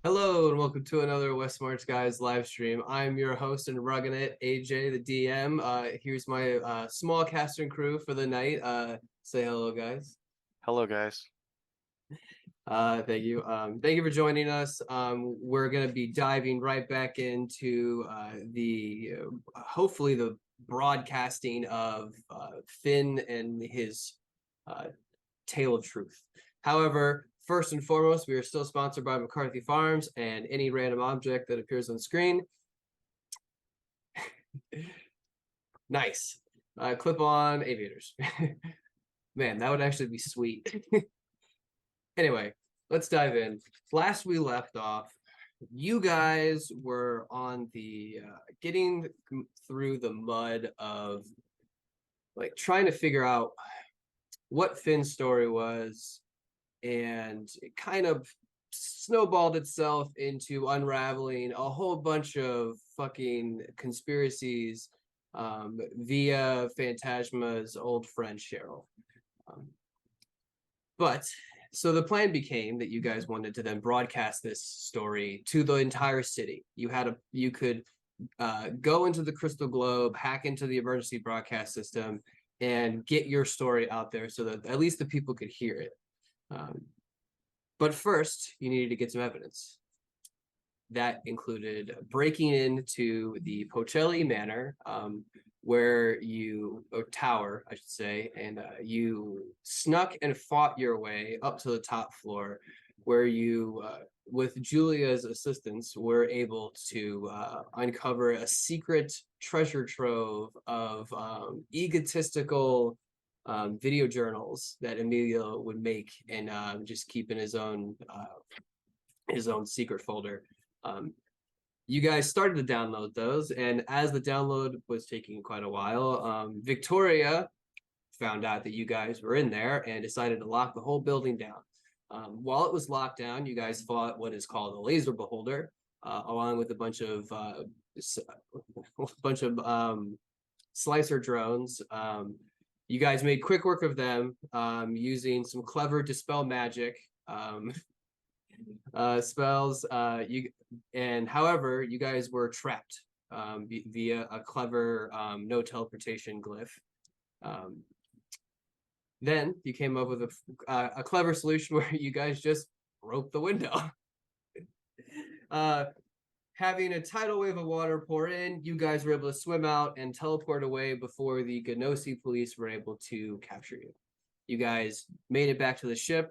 Hello and welcome to another West March Guys live stream. I'm your host and rugging it, AJ, the DM. Here's my small cast and crew for the night. Say hello, guys. Hello, guys. Thank you. Thank you for joining us. We're going to be diving right back into the hopefully the broadcasting of Finn and his uh, tale of truth. However, first and foremost, we are still sponsored by McCarthy Farms and any random object that appears on screen. Nice. Clip-on aviators. Man, that would actually be sweet. Anyway, let's dive in. Last we left off, you guys were on the getting through the mud of like trying to figure out what Finn's story was, and it kind of snowballed itself into unraveling a whole bunch of fucking conspiracies via Phantasma's old friend Cheryl. But so the plan became that you guys wanted to then broadcast this story to the entire city. You could go into the Crystal Globe, hack into the emergency broadcast system, and get your story out there so that at least the people could hear it. But first, you needed to get some evidence. That included breaking into the Pocelli Manor, or tower, I should say, and you snuck and fought your way up to the top floor, where you, with Julia's assistance, were able to uncover a secret treasure trove of egotistical video journals that Emilio would make and just keep in his own secret folder. You guys started to download those, and as the download was taking quite a while, Victoria found out that you guys were in there and decided to lock the whole building down. While it was locked down, you guys fought what is called a laser beholder, along with a bunch of slicer drones. You guys made quick work of them using some clever dispel magic spells. However, you guys were trapped via a clever no teleportation glyph. Then you came up with a clever solution where you guys just broke the window. Having a tidal wave of water pour in, you guys were able to swim out and teleport away before the Gnosi police were able to capture you. You guys made it back to the ship,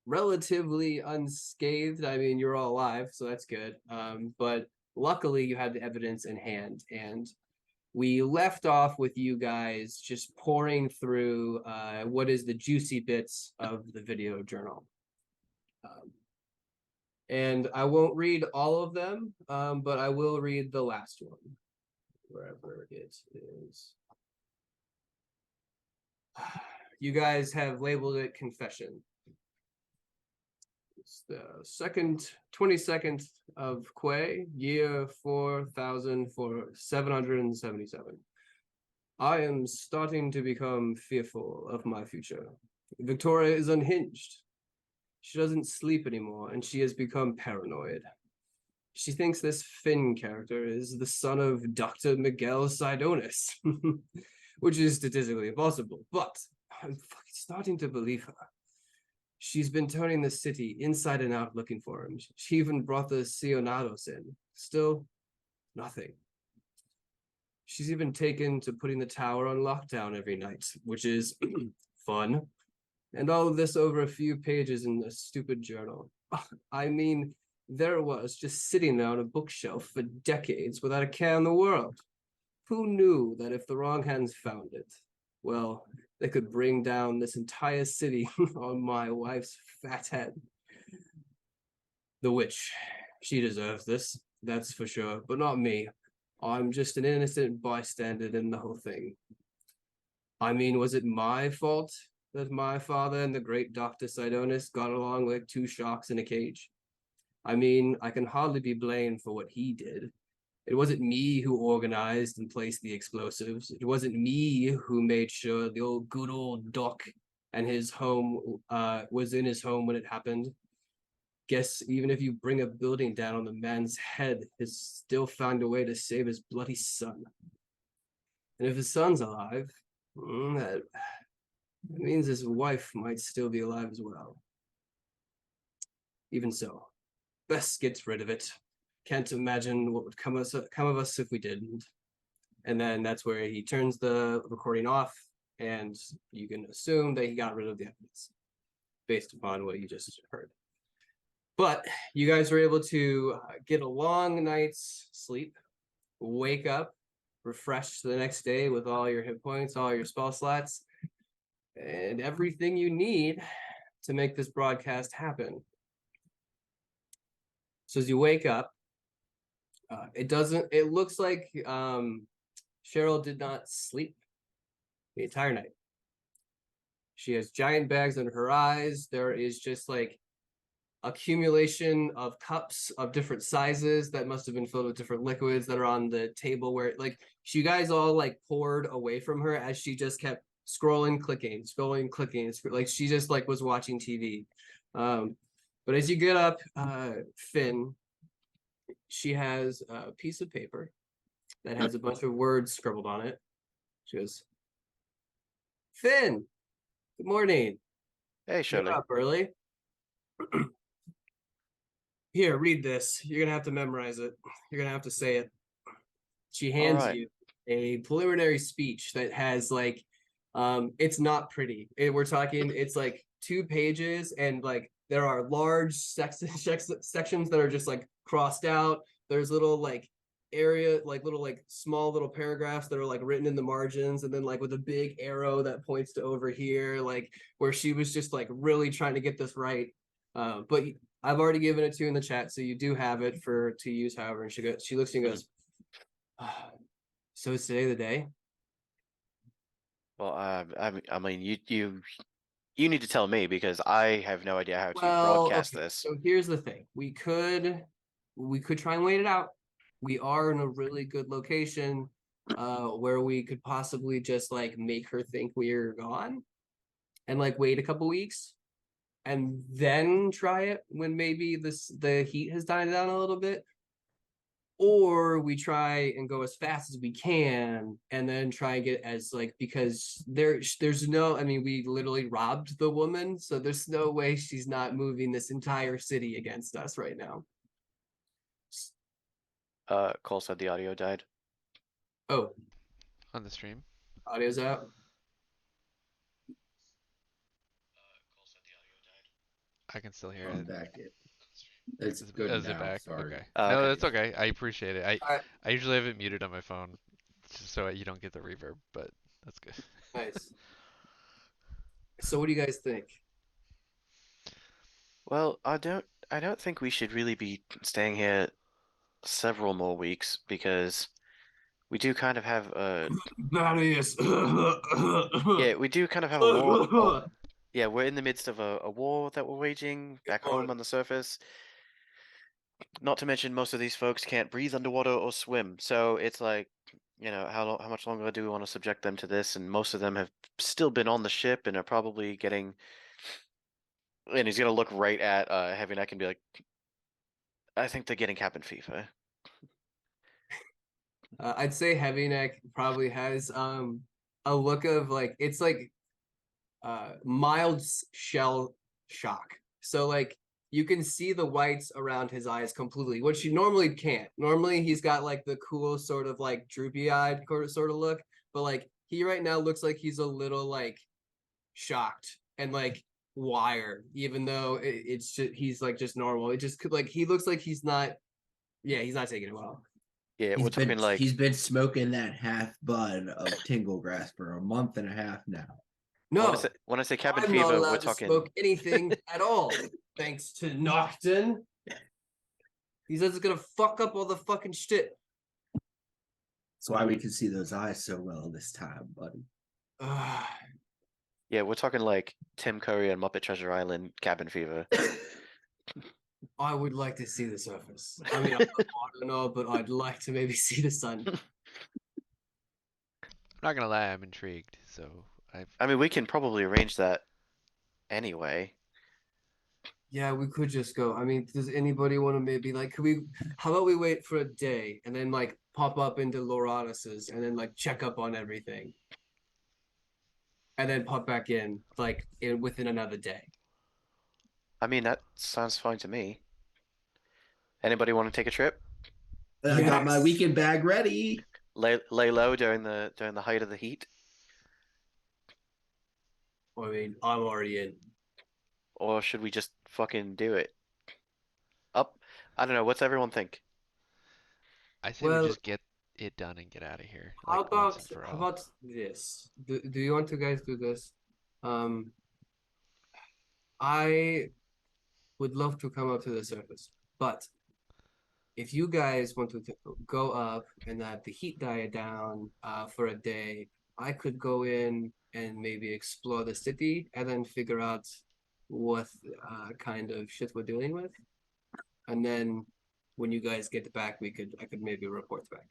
relatively unscathed. I mean, you're all alive, so that's good. But luckily, you had the evidence in hand, and we left off with you guys just pouring through what is the juicy bits of the video journal. And I won't read all of them, but I will read the last one, wherever it is. You guys have labeled it Confession. It's the 22nd of Quay, year 4777. I am starting to become fearful of my future. Victoria is unhinged. She doesn't sleep anymore, and she has become paranoid. She thinks this Finn character is the son of Dr. Miguel Sidonis, which is statistically impossible, but I'm fucking starting to believe her. She's been turning the city inside and out looking for him. She even brought the Sionados in. Still, nothing. She's even taken to putting the tower on lockdown every night, which is fun. And all of this over a few pages in a stupid journal. I mean, there it was, just sitting there on a bookshelf for decades without a care in the world. Who knew that if the wrong hands found it, well, they could bring down this entire city on my wife's fat head? The witch, she deserves this, that's for sure, but not me. I'm just an innocent bystander in the whole thing. I mean, was it my fault that my father and the great Dr. Sidonis got along like two sharks in a cage? I mean, I can hardly be blamed for what he did. It wasn't me who organized and placed the explosives. It wasn't me who made sure the good old Doc and his home was in his home when it happened. guess even if you bring a building down on the man's head, he'll still find a way to save his bloody son. And if his son's alive, that means his wife might still be alive as well. Even so, best get rid of it. Can't imagine what would come of us if we didn't. And then that's where he turns the recording off, and you can assume that he got rid of the evidence based upon what you just heard. But you guys were able to get a long night's sleep, wake up, refreshed the next day with all your hit points, all your spell slots, and everything you need to make this broadcast happen. So as you wake up, it looks like Cheryl did not sleep the entire night. She has giant bags under her eyes. There is just like accumulation of cups of different sizes that must have been filled with different liquids that are on the table where like you guys all like poured away from her as she just kept scrolling, clicking, like she just like was watching TV. But as you get up, Finn, she has a piece of paper that has a bunch of words scribbled on it. She goes, Finn, good morning. Hey, Shirley. You're up early. Here, read this. You're going to have to memorize it. You're going to have to say it. She hands you a preliminary speech that has like, it's not pretty. We're talking, it's like 2 pages, and like there are large sections that are just like crossed out. There's little like small little paragraphs that are like written in the margins, and then like with a big arrow that points to over here, like where she was just like really trying to get this right. But I've already given it to you in the chat, so you do have it to use however. And she looks at you and goes, so is today the day? Well, I mean, you need to tell me because I have no idea how to broadcast this. So here's the thing: we could try and wait it out. We are in a really good location, where we could possibly just like make her think we're gone, and like wait a couple weeks, and then try it when maybe the heat has died down a little bit. Or we try and go as fast as we can and then try and get as like, because there's no, I mean, we literally robbed the woman, so there's no way she's not moving this entire city against us right now. Cole said the audio died. Oh, on the stream. Audio's out. Cole said the audio died. I can still hear I'm it. back. It's good Is now. it back? Sorry. Okay. Oh, No, okay. that's okay. I appreciate it. Alright. I usually have it muted on my phone, just so you don't get the reverb, but that's good. Nice. So what do you guys think? Well, I don't think we should really be staying here several more weeks because we do kind of have a yeah, we do kind of have a war. Yeah, we're in the midst of a war that we're waging back home on the surface. Not to mention most of these folks can't breathe underwater or swim, so it's like, you know, how much longer do we want to subject them to this? And most of them have still been on the ship and are probably getting. And he's gonna look right at Heavy Neck and be like, I think they're getting cabin fever. I'd say Heavy Neck probably has a look of like, it's like mild shell shock. So like you can see the whites around his eyes completely, which you normally can't. Normally he's got like the cool sort of like droopy eyed sort of look, but like he right now looks like he's a little like shocked and like wired, even though it's just he's like just normal. It just could like he looks like he's not taking it well. Yeah, we're talking like he's been smoking that half bud of Tingle Grass for a month and a half now. No, when I say cabin I'm fever, not allowed we're to talking smoke anything at all, thanks to Nocton. He says it's gonna fuck up all the fucking shit. That's why we can see those eyes so well this time, buddy. Yeah, we're talking like Tim Curry and Muppet Treasure Island cabin fever. I would like to see the surface. I mean, I don't know, but I'd like to maybe see the sun. I'm not gonna lie, I'm intrigued. So I mean, we can probably arrange that anyway. Yeah, we could just go. I mean, does anybody want to maybe like, how about we wait for a day and then like pop up into Loratus's and then like check up on everything and then pop back in like within another day. I mean, that sounds fine to me. Anybody want to take a trip? I got my Yes. weekend bag ready. Lay low during the height of the heat, I mean, I'm already in. or should we just fucking do it? Up, I don't know. What's everyone think? I say we Well, just get it done and get out of here, how like once about and for how all. about this? Do you want to guys do this? Um, I would love to come up to the surface, but if you guys want to go up and let the heat die down for a day, I could go in and maybe explore the city and then figure out what kind of shit we're dealing with. And then when you guys get back, I could maybe report back.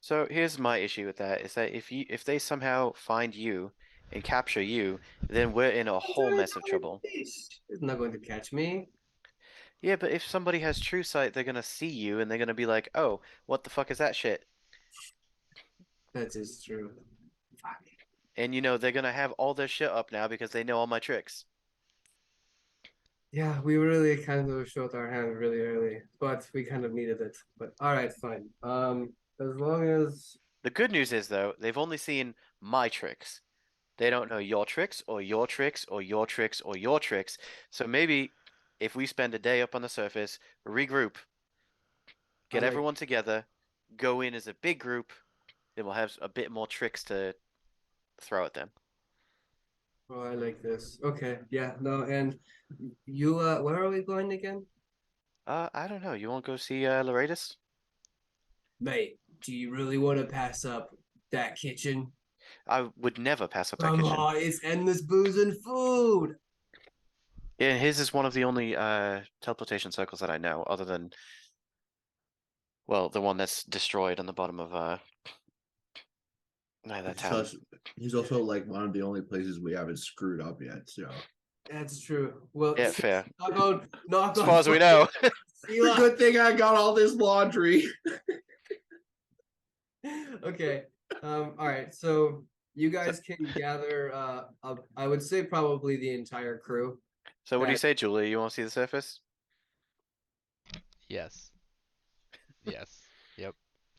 So here's my issue with that is that if they somehow find you and capture you, then we're in a whole mess of trouble. It's not going to catch me. Yeah, but if somebody has true sight, they're gonna see you and they're gonna be like, "Oh, what the fuck is that shit?" That is true. Fuck. And they're gonna have all their shit up now because they know all my tricks. Yeah, we really kind of showed our hand really early, but we kind of needed it. But all right, fine. As long as The good news is though, they've only seen my tricks. They don't know your tricks or your tricks or your tricks or your tricks. So maybe if we spend a day up on the surface, regroup, I get like, everyone together, go in as a big group, then we'll have a bit more tricks to throw at them. oh, I like this. Okay, yeah, no, and you, where are we going again? I don't know. You want to go see Loretus? Mate, do you really want to pass up that kitchen? I would never pass up that Come kitchen. on, it's endless booze and food. Yeah, his is one of the only teleportation circles that I know, other than, well, the one that's destroyed on the bottom of that town. He's also like one of the only places we haven't screwed up yet. So That's true. Well, Yeah, fair. knock As on far as we know. it's a good thing I got all this laundry. Okay. All right. So you So, guys can gather I would say probably the entire crew. so what do you That say, Julie? You want to see the surface? Yes. Yes. Yep.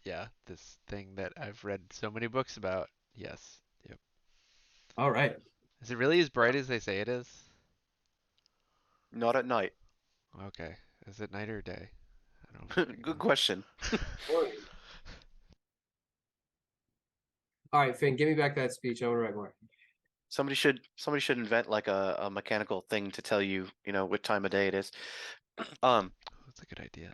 Yeah. This thing that I've read so many books about. Yes. Yep. all right. Is it really as bright as they say it is? Not at night. Okay. Is it night or day? I don't fucking Good know. question. All right, Finn, give me back that speech. I want to write more. Somebody should invent like a mechanical thing to tell you, what time of day it is. Um, That's a good idea.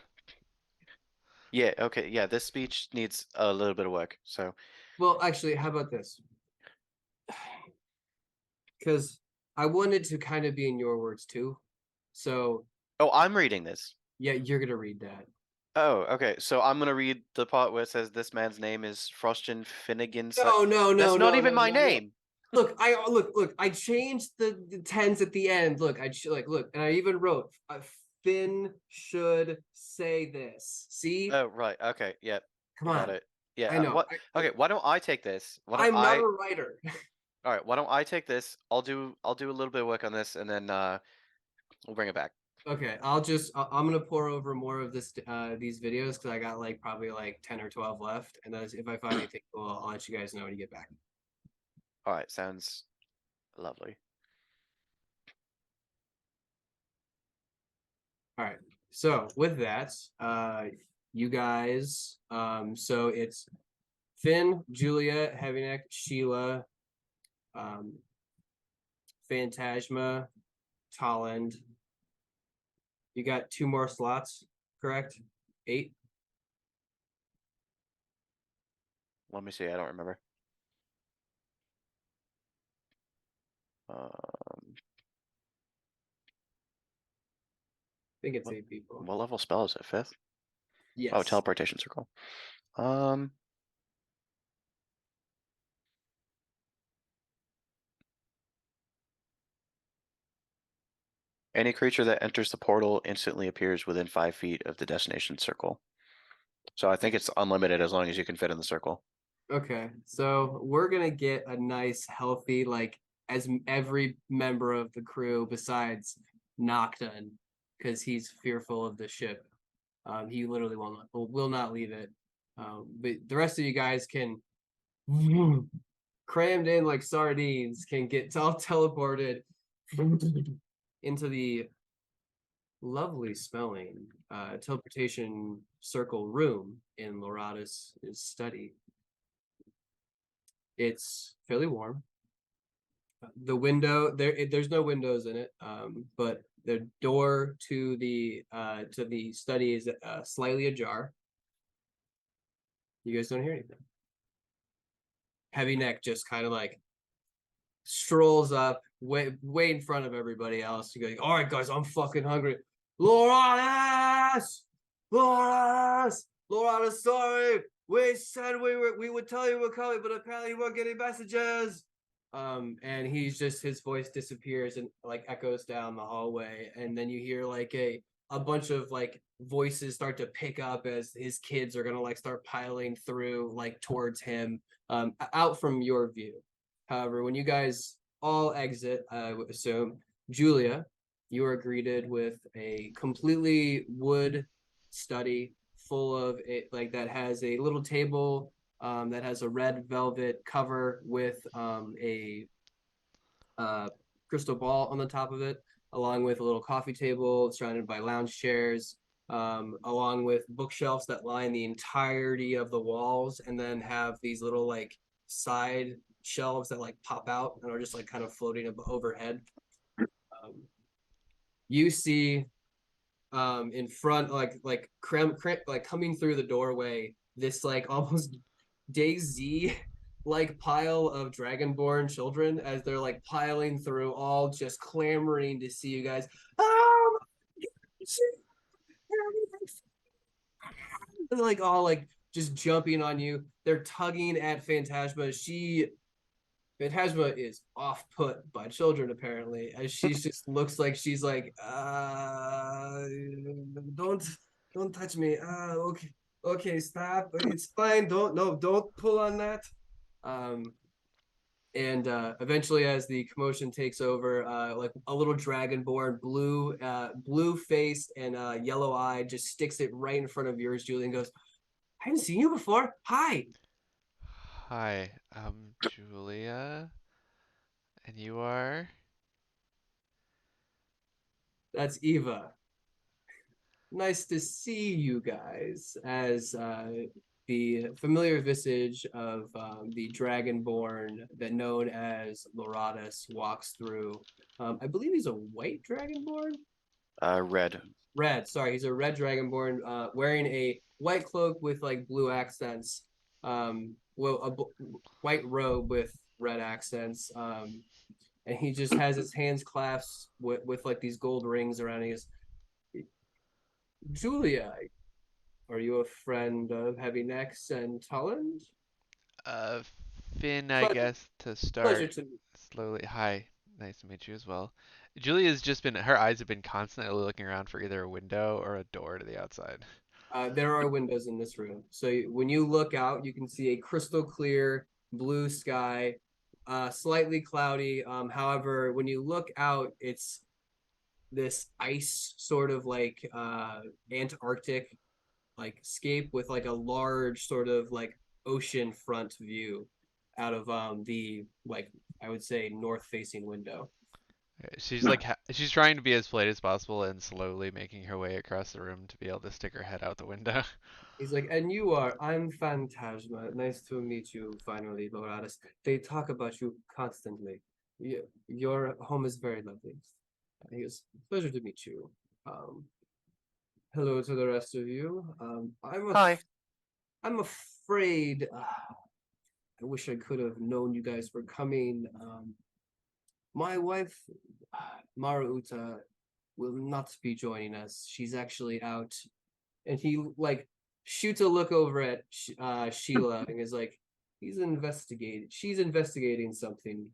yeah, okay, yeah, this speech needs a little bit of work. So, Well, actually, how about this? Because I wanted to kind of be in your words too. So oh, I'm reading this. yeah, you're gonna read that. Oh, okay. So I'm gonna read the part where it says this man's name is Frostian Finnegan. No, That's not even my no. name. Look. I changed the tens at the end. Look, look, and I even wrote Finn should say this. See, Oh, right. Okay. Yep. come Got on. it. Yeah. I know. What? Okay. Why don't I take this? Why don't I'm not I? a writer. All right. Why don't I take this? I'll do a little bit of work on this, and then we'll bring it back. Okay, I'm gonna pour over more of these videos because I got like probably like 10 or 12 left, and then if I find anything cool, I'll let you guys know when you get back. All right. Sounds lovely. All right. So with that, you guys, so it's Finn, Julia, Heavy Neck, Sheila, um, Phantasma, Tolland. You got 2 more slots, correct? 8. Let me see. I don't remember. Um, I think it's what 8 people. what level spell is it? 5th? Yes. Oh, teleportation circle. Um. Any creature that enters the portal instantly appears within 5 feet of the destination circle. So I think it's unlimited as long as you can fit in the circle. Okay, so we're gonna get a nice, healthy, like every member of the crew besides Nocton, because he's fearful of the ship. He literally will not leave it. But the rest of you guys can crammed in like sardines, can get all teleported into the lovely smelling teleportation circle room in Lorada's study. It's fairly warm. The window there's no windows in it, but the door to the study is slightly ajar. You guys don't hear anything. Heavy Neck just kind of like strolls up way in front of everybody else. You go, all right, guys, I'm fucking hungry. Loradas! Loradas! Loradas, sorry. We said we would tell you we're coming, but apparently you weren't getting messages. And he's just, his voice disappears and like echoes down the hallway, and then you hear like a bunch of like voices start to pick up as his kids are gonna like start piling through like towards him, out from your view. However, when you guys all exit, I would assume, Julia, you are greeted with a completely wood study full of it, like that has a little table that has a red velvet cover with a crystal ball on the top of it, along with a little coffee table surrounded by lounge chairs, along with bookshelves that line the entirety of the walls, and then have these little like side shelves that like pop out and are just like kind of floating overhead. You see in front, like coming through the doorway, this like almost DayZ like pile of dragonborn children as they're like piling through, all just clamoring to see you guys. Oh, they're like all like just jumping on you. They're tugging at Phantasma. Phantasma is off put by children apparently, as she just looks like she's like, don't touch me. Okay, stop. It's fine. Don't pull on that. And eventually, as the commotion takes over, like a little dragonborn, blue faced and yellow eyed, just sticks it right in front of yours, Julie, and goes, I haven't seen you before. Hi. Hi, I'm Julia. And you are? That's Eva. Nice to see you guys, as the familiar visage of the dragonborn that known as Loradas walks through. I believe he's a white dragonborn. Red. Red, sorry, he's a red dragonborn, wearing a white cloak with like blue accents. Well, a white robe with red accents. And he just has his hands clasped with like these gold rings around his. Julia, are you a friend of Heavy Necks and Tulland? Uh, Finn, I Pleasure, guess, to pleasure start to meet. slowly. Hi, nice to meet you as well. Julia's just been, her eyes have been constantly looking around for either a window or a door to the outside. There are windows in this room, so when you look out, you can see a crystal clear blue sky, slightly cloudy. However, when you look out, it's this ice sort of like Antarctic like scape with like a large sort of like ocean front view out of the like I would say north facing window. She's like, she's trying to be as polite as possible and slowly making her way across the room to be able to stick her head out the window. He's like, I'm Phantasma. Nice to meet you finally, Loradas. They talk about you constantly. Your home is very lovely. He goes, pleasure to meet you. Hello to the rest of you. Hi. I'm afraid. I wish I could have known you guys were coming. My wife, Maruuta, will not be joining us. She's actually out, and he like shoots a look over at Sheila and is like, she's investigating something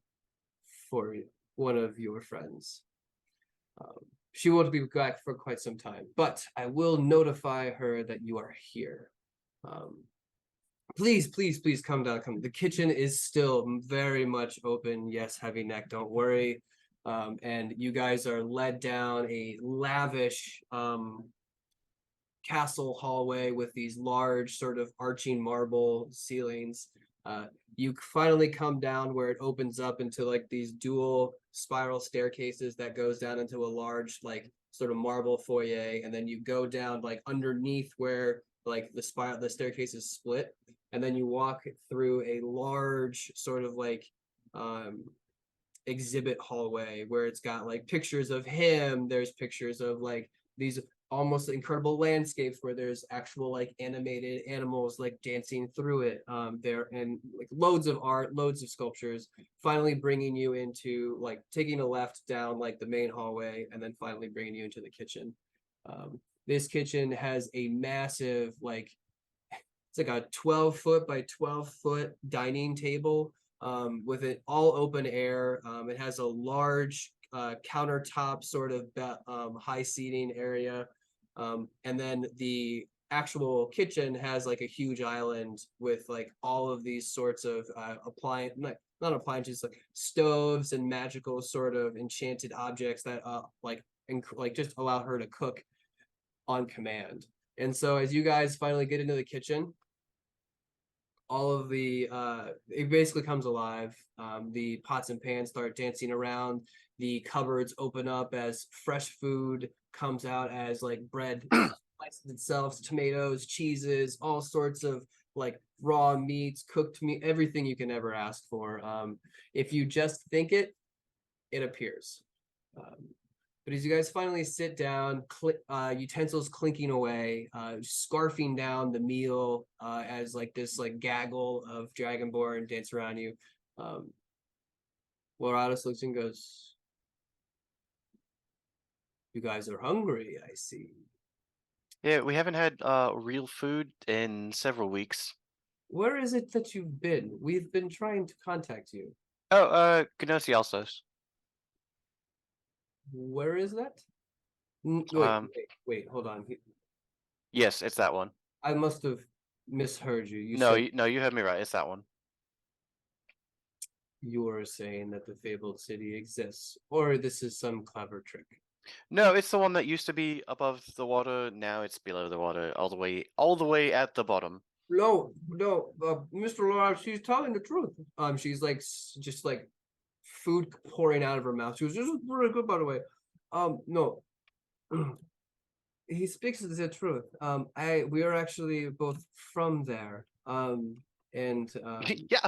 for one of your friends. She won't be back for quite some time, but I will notify her that you are here. Please, please, please come down. Come. The kitchen is still very much open. Yes, heavy neck. Don't worry. And you guys are led down a lavish castle hallway with these large sort of arching marble ceilings. You finally come down where it opens up into like these dual spiral staircases that goes down into a large like sort of marble foyer, and then you go down like underneath where like the staircase is split, and then you walk through a large sort of like exhibit hallway where it's got like pictures of him. There's pictures of like these almost incredible landscapes where there's actual like animated animals like dancing through it there, and like loads of art, loads of sculptures, finally bringing you into like taking a left down like the main hallway and then finally bringing you into the kitchen. This kitchen has a massive like it's like a 12-foot by 12-foot dining table with it all open air. It has a large countertop sort of high seating area. And then the actual kitchen has like a huge island with like all of these sorts of not appliances, like stoves and magical sort of enchanted objects that like just allow her to cook on command. And so as you guys finally get into the kitchen, all of the it basically comes alive. The pots and pans start dancing around. The cupboards open up as fresh food comes out, as like bread slices itself, tomatoes, cheeses, all sorts of like raw meats, cooked meat, everything you can ever ask for. If you just think it, it appears. But as you guys finally sit down, utensils clinking away, scarfing down the meal as like this like gaggle of Dragonborn dance around you, Loratus looks and goes, "You guys are hungry, I see." Yeah, we haven't had real food in several weeks. Where is it that you've been? We've been trying to contact you. Oh, Gnosi also. Where is that? Wait, wait, hold on. Yes, it's that one. I must have misheard you. No, you heard me right. It's that one. You were saying that the fabled city exists, or this is some clever trick. No, it's the one that used to be above the water. Now it's below the water, all the way at the bottom. No, Mr. Laura, she's telling the truth. She's like just like food pouring out of her mouth. She was just really good, by the way. No, he speaks the truth. We are actually both from there. Yeah,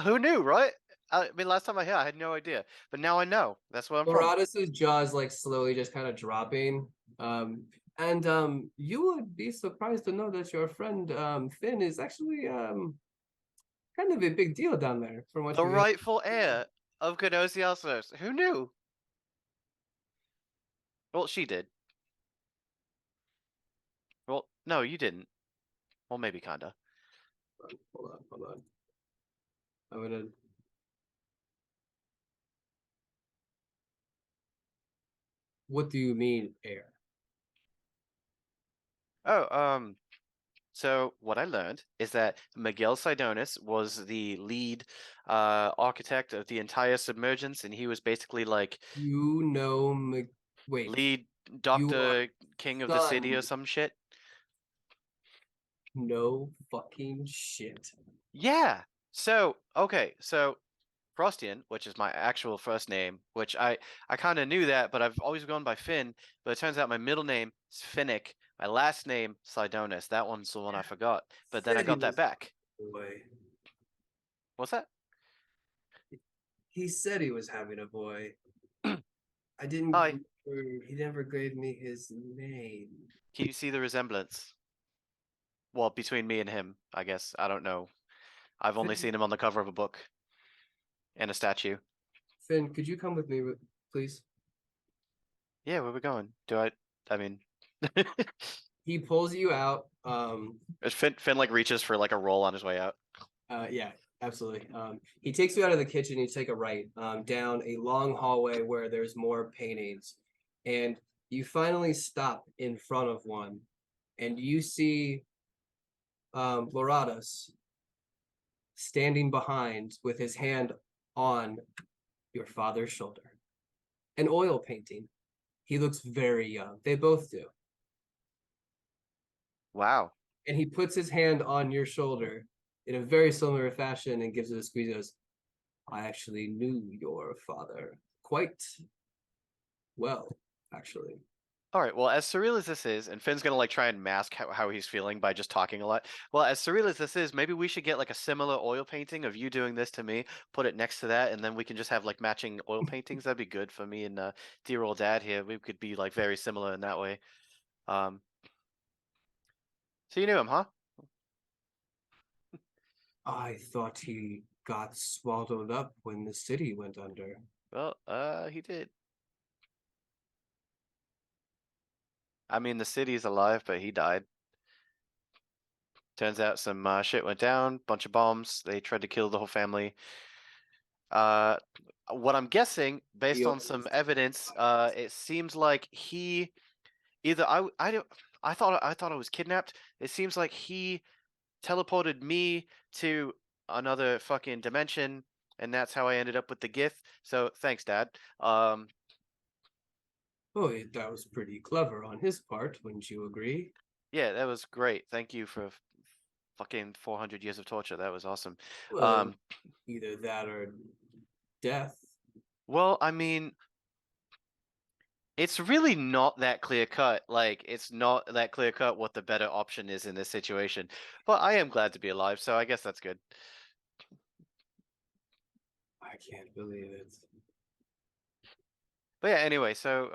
who knew, right? I mean, last time I heard, I had no idea, but now I know. That's where I'm from. Loratus's jaw is like slowly just kind of dropping. You would be surprised to know that your friend Finn is actually kind of a big deal down there. From what The you rightful heir of Gnosi Alsos. Who knew? Well, she did. Well, no, you didn't. Well, maybe kinda. Hold on. I'm gonna. What do you mean, heir? Oh, so what I learned is that Miguel Sidonis was the lead architect of the entire submergence, and he was basically like You know, wait. lead doctor king of the city or some shit. No fucking shit. Yeah. So okay, so Frostian, which is my actual first name, which I kind of knew that, but I've always gone by Finn. But it turns out my middle name is Finnick. My last name Sidonis. That one's the one I forgot. But then I got that back. Boy. What's that? He said he was having a boy. I didn't. Hi. He never gave me his name. Can you see the resemblance? Well, between me and him, I guess. I don't know. I've only seen him on the cover of a book and a statue. Finn, could you come with me, please? Yeah, where we going? I mean, He pulls you out. Finn like reaches for like a roll on his way out. Yeah, absolutely. He takes you out of the kitchen. You take a right down a long hallway where there's more paintings, and You finally stop in front of one, and you see Loratus standing behind with his hand on your father's shoulder. An oil painting. He looks very young. They both do. Wow. And he puts his hand on your shoulder in a very similar fashion and gives it a squeeze. He goes, I actually knew your father quite well, actually. All right. Well, as surreal as this is, and Finn's gonna like try and mask how he's feeling by just talking a lot. Well, as surreal as this is, maybe we should get like a similar oil painting of you doing this to me, put it next to that, and then we can just have like matching oil paintings. That'd be good for me and dear old dad here. We could be like very similar in that way. So you knew him, huh? I thought he got swallowed up when the city went under. Well, he did. I mean, the city's alive, but he died. Turns out some shit went down, bunch of bombs. They tried to kill the whole family. What I'm guessing, based on some evidence, it seems like he either I thought I was kidnapped. It seems like he teleported me to another fucking dimension, and that's how I ended up with the gift. So thanks, Dad. Oh, that was pretty clever on his part, wouldn't you agree? Yeah, that was great. Thank you for fucking 400 years of torture. That was awesome. Well, either that or death. Well, I mean, it's really not that clear cut. Like, it's not that clear cut what the better option is in this situation. But I am glad to be alive, so I guess that's good. I can't believe it. But yeah, anyway, so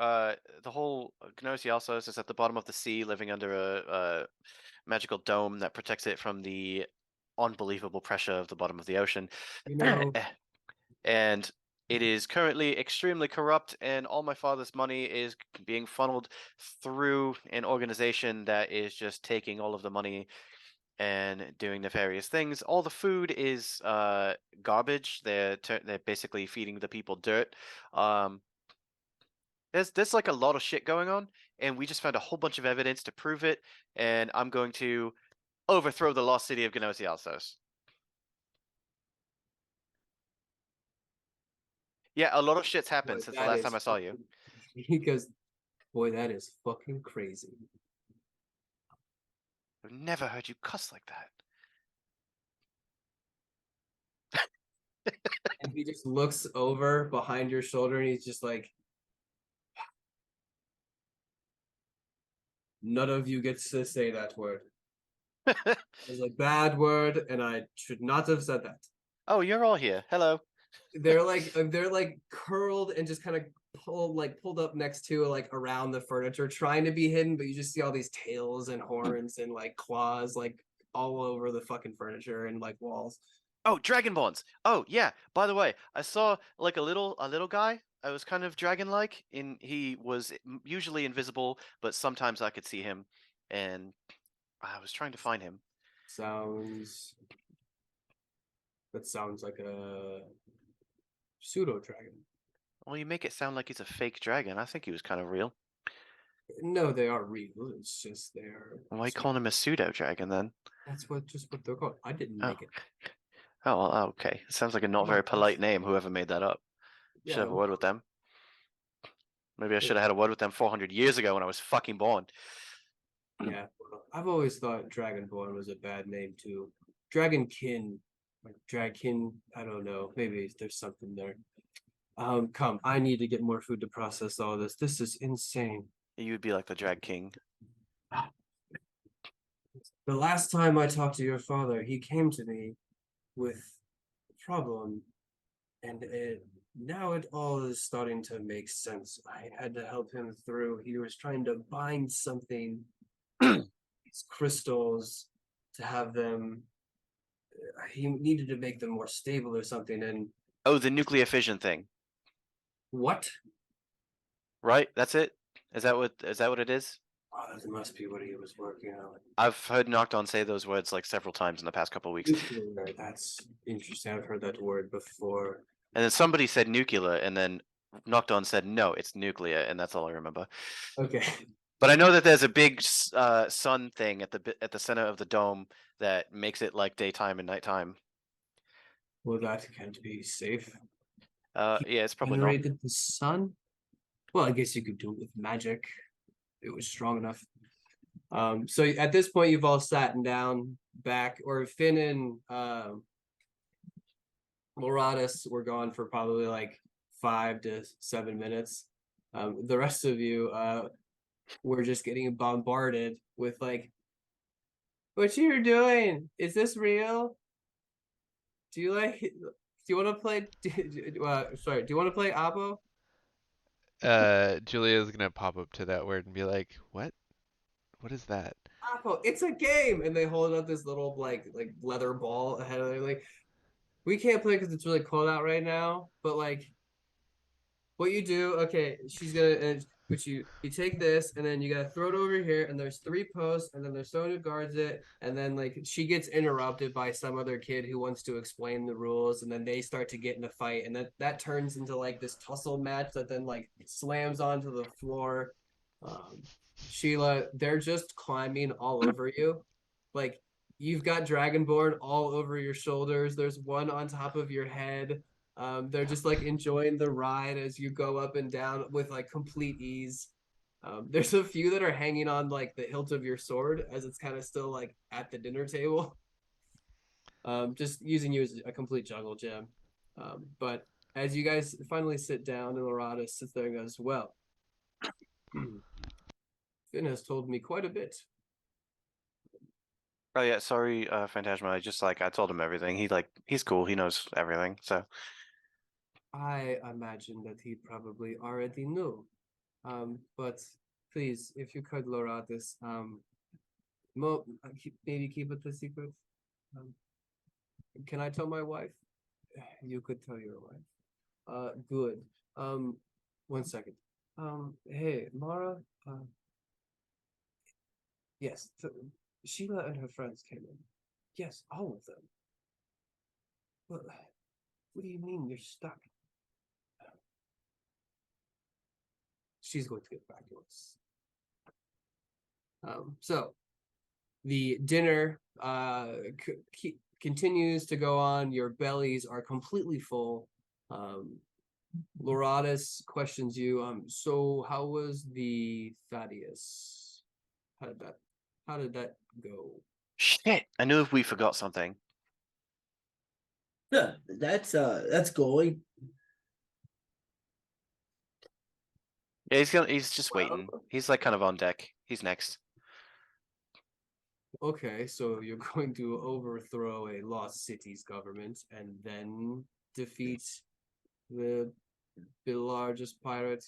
the whole Gnosi also is at the bottom of the sea, living under a magical dome that protects it from the unbelievable pressure of the bottom of the ocean. You know, And it is currently extremely corrupt, and all my father's money is being funneled through an organization that is just taking all of the money and doing nefarious things. All the food is garbage. They're basically feeding the people dirt. There's like a lot of shit going on, and we just found a whole bunch of evidence to prove it. And I'm going to overthrow the lost city of Gnosi Alsos. Yeah, a lot of shit's happened boy, since the that last is time I saw you. He goes, boy, that is fucking crazy. I've never heard you cuss like that. And he just looks over behind your shoulder and he's just like, none of you gets to say that word. It's a bad word, and I should not have said that. Oh, you're all here. Hello. They're like curled and just kind of pulled up next to like around the furniture, trying to be hidden, but you just see all these tails and horns and like claws like all over the fucking furniture and like walls. Oh, Dragonborns. Oh, yeah. By the way, I saw like a little guy. I was kind of dragon-like. He was usually invisible, but sometimes I could see him, and I was trying to find him. That sounds like a pseudo dragon. Well, you make it sound like he's a fake dragon. I think he was kind of real. No, they are real. It's just they're. Why are you calling him a pseudo dragon then? That's what they're called. I didn't make it. Oh, well, okay. It sounds like a not Come on, very polite guys. name. Whoever made that up. Should Yeah, have a word with them. Maybe I should have had a word with them 400 years ago when I was fucking born. yeah. Well, I've always thought Dragonborn was a bad name too. Dragonkin, like Dragkin. I don't know. Maybe there's something there. Come. I need to get more food to process all this. This is insane. You would be like the drag king. The last time I talked to your father, he came to me with a problem, and now it all is starting to make sense. I had to help him through. He was trying to bind something, these crystals, to have them. He needed to make them more stable or something. And Oh, the nuclear fission thing. what? Right? That's it? Is that what it is? Oh, that must be what he was working on. I've heard Nocton say those words like several times in the past couple of weeks. Nuclear. That's interesting. I've heard that word before. And then somebody said nuclear, and then Nocturne said no, it's nuclear, and that's all I remember. Okay. But I know that there's a big sun thing at the center of the dome that makes it like daytime and nighttime. Well, that can't be safe. Yeah, it's probably not. Generated the sun? Well, I guess you could do it with magic. It was strong enough. So at this point, you've all sat down back, or Finn and Loratus were gone for probably like 5 to 7 minutes. The rest of you were just getting bombarded with like, what you're doing? Is this real? Do you like? Do you want to play? Sorry. Do you want to play Abo? Julia's gonna pop up to that word and be like, "What? What is that?" Abo. It's a game, and they hold up this little like leather ball ahead of them. Like, we can't play because it's really cold out right now. But like, what you do? Okay, she's gonna. But you take this, and then you gotta throw it over here, and there's 3 posts, and then there's someone who guards it, and then like she gets interrupted by some other kid who wants to explain the rules, and then they start to get in a fight, and that turns into like this tussle match that then like slams onto the floor. Sheila, they're just climbing all over you, like you've got Dragonborn all over your shoulders. There's one on top of your head. They're just like enjoying the ride as you go up and down with like complete ease. There's a few that are hanging on like the hilt of your sword as it's kind of still like at the dinner table. Just using you as a complete jungle gym. But as you guys finally sit down and Lorada sits there and goes, well, Finn has told me quite a bit. Oh yeah, sorry, Phantasma. I told him everything. He's cool. He knows everything. So I imagine that he probably already knew. But please, if you could, Loratus, maybe keep it a secret. Um, can I tell my wife? You could tell your wife. Good. 1 second. Hey, Mara. Yes, Sheila and her friends came in. Yes, all of them. What do you mean you're stuck? She's going to get back to us. So the dinner continues to go on. Your bellies are completely full. Loratus questions you. So how was the Thaddeus? How did that go? shit. I knew if we forgot something. Yeah, that's going. Yeah, he's just waiting. He's like kind of on deck. He's next. Okay, so you're going to overthrow a lost city's government and then defeat the largest pirate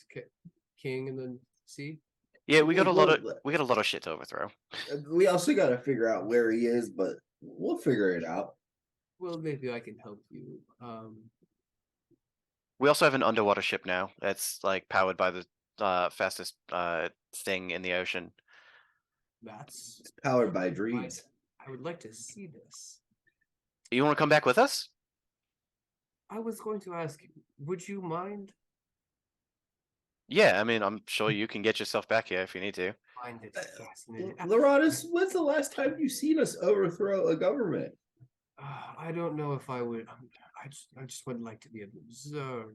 king in the sea? Yeah, we got a lot of Well, shit to overthrow. we also got to figure out where he is, but we'll figure it out. Well, maybe I can help you. We also have an underwater ship now that's like powered by the fastest thing in the ocean. That's It's powered by dreams. I would like to see this. You want to come back with us? I was going to ask, would you mind? Yeah, I mean, I'm sure you can get yourself back here if you need to. Find it fascinating. Loratus, when's the last time you seen us overthrow a government? I don't know if I would. I just would like to be an observer.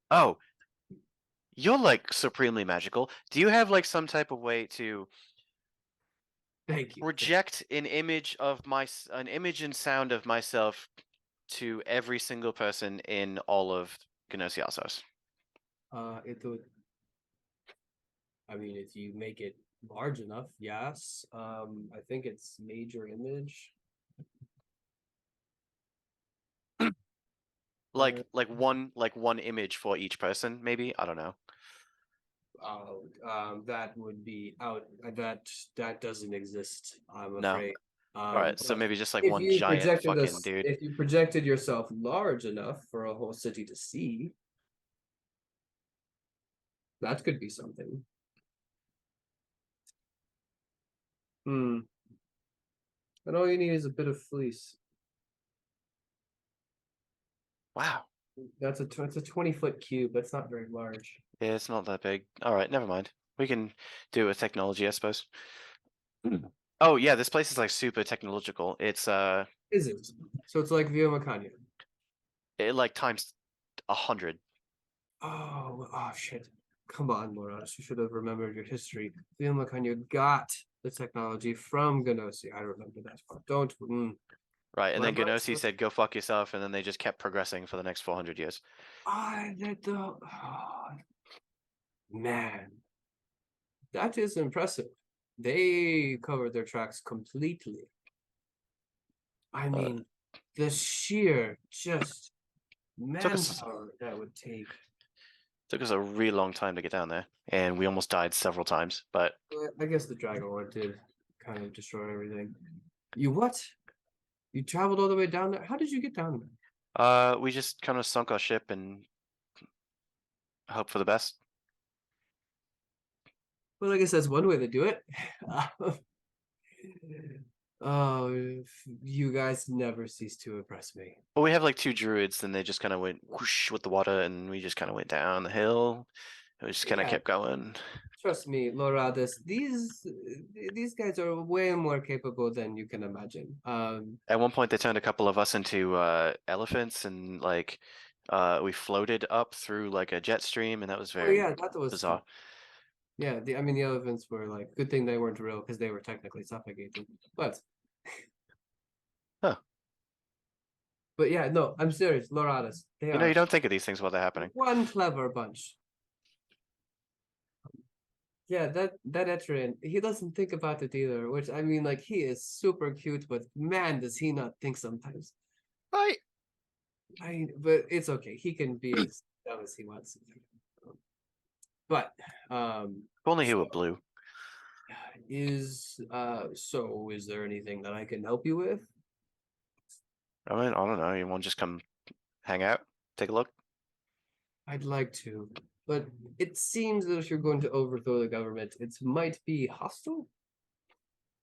Oh, you're like supremely magical. Do you have like some type of way to Thank you. project an image and sound of myself to every single person in all of Gnosi? It would. I mean, if you make it large enough, yes. I think it's major image. Like one image for each person, maybe? I don't know. That would be out. That doesn't exist. I'm No? afraid. Alright, so But maybe just like if one you giant projected fucking us, dude. if you projected yourself large enough for a whole city to see, that could be something. And all you need is a bit of fleece. Wow. That's it's a 20-foot cube. That's not very large. Yeah, it's not that big. All right, never mind. We can do it with technology, I suppose. Oh yeah, this place is like super technological. It's Is it? So it's like Via Macania. it like times 100. Oh shit. Come on, Morash. You should have remembered your history. Via Macania got the technology from Gnosi. I remember that part. Don't. Right, and My then mind's Gnosi said, "Go fuck yourself," and then they just kept progressing for the next 400 years. Man, that is impressive. They covered their tracks completely. I mean, the sheer just Took us manpower that would take. took us a really long time to get down there, and we almost died several times. But I guess the Dragon Lord did kind of destroy everything. You what? You traveled all the way down there? How did you get down there? we just kind of sunk our ship and hope for the best. Well, I guess that's one way to do it. Oh, you guys never cease to impress me. But we have like 2 druids, and they just kind of went whoosh with the water, and we just kind of went down the hill. And we just kind of Yeah. kept going. Trust me, Loradus, these guys are way more capable than you can imagine. At one point, they turned a couple of us into elephants, and like we floated up through like a jet stream, and that was Oh very yeah, that was bizarre. Yeah, I mean the elephants were like good thing they weren't real because they were technically suffocating. But Huh. But yeah, no, I'm serious, Loradus. They You know, are you don't think of these things while they're happening. one clever bunch. Yeah, that Etrian, he doesn't think about it either, which I mean, like, he is super cute, but man, does he not think sometimes. Right. But it's okay. He can be as dumb as he wants. But If only he were blue. is there anything that I can help you with? I mean, I don't know. You want to just come hang out, take a look? I'd like to, but it seems that if you're going to overthrow the government, it might be hostile.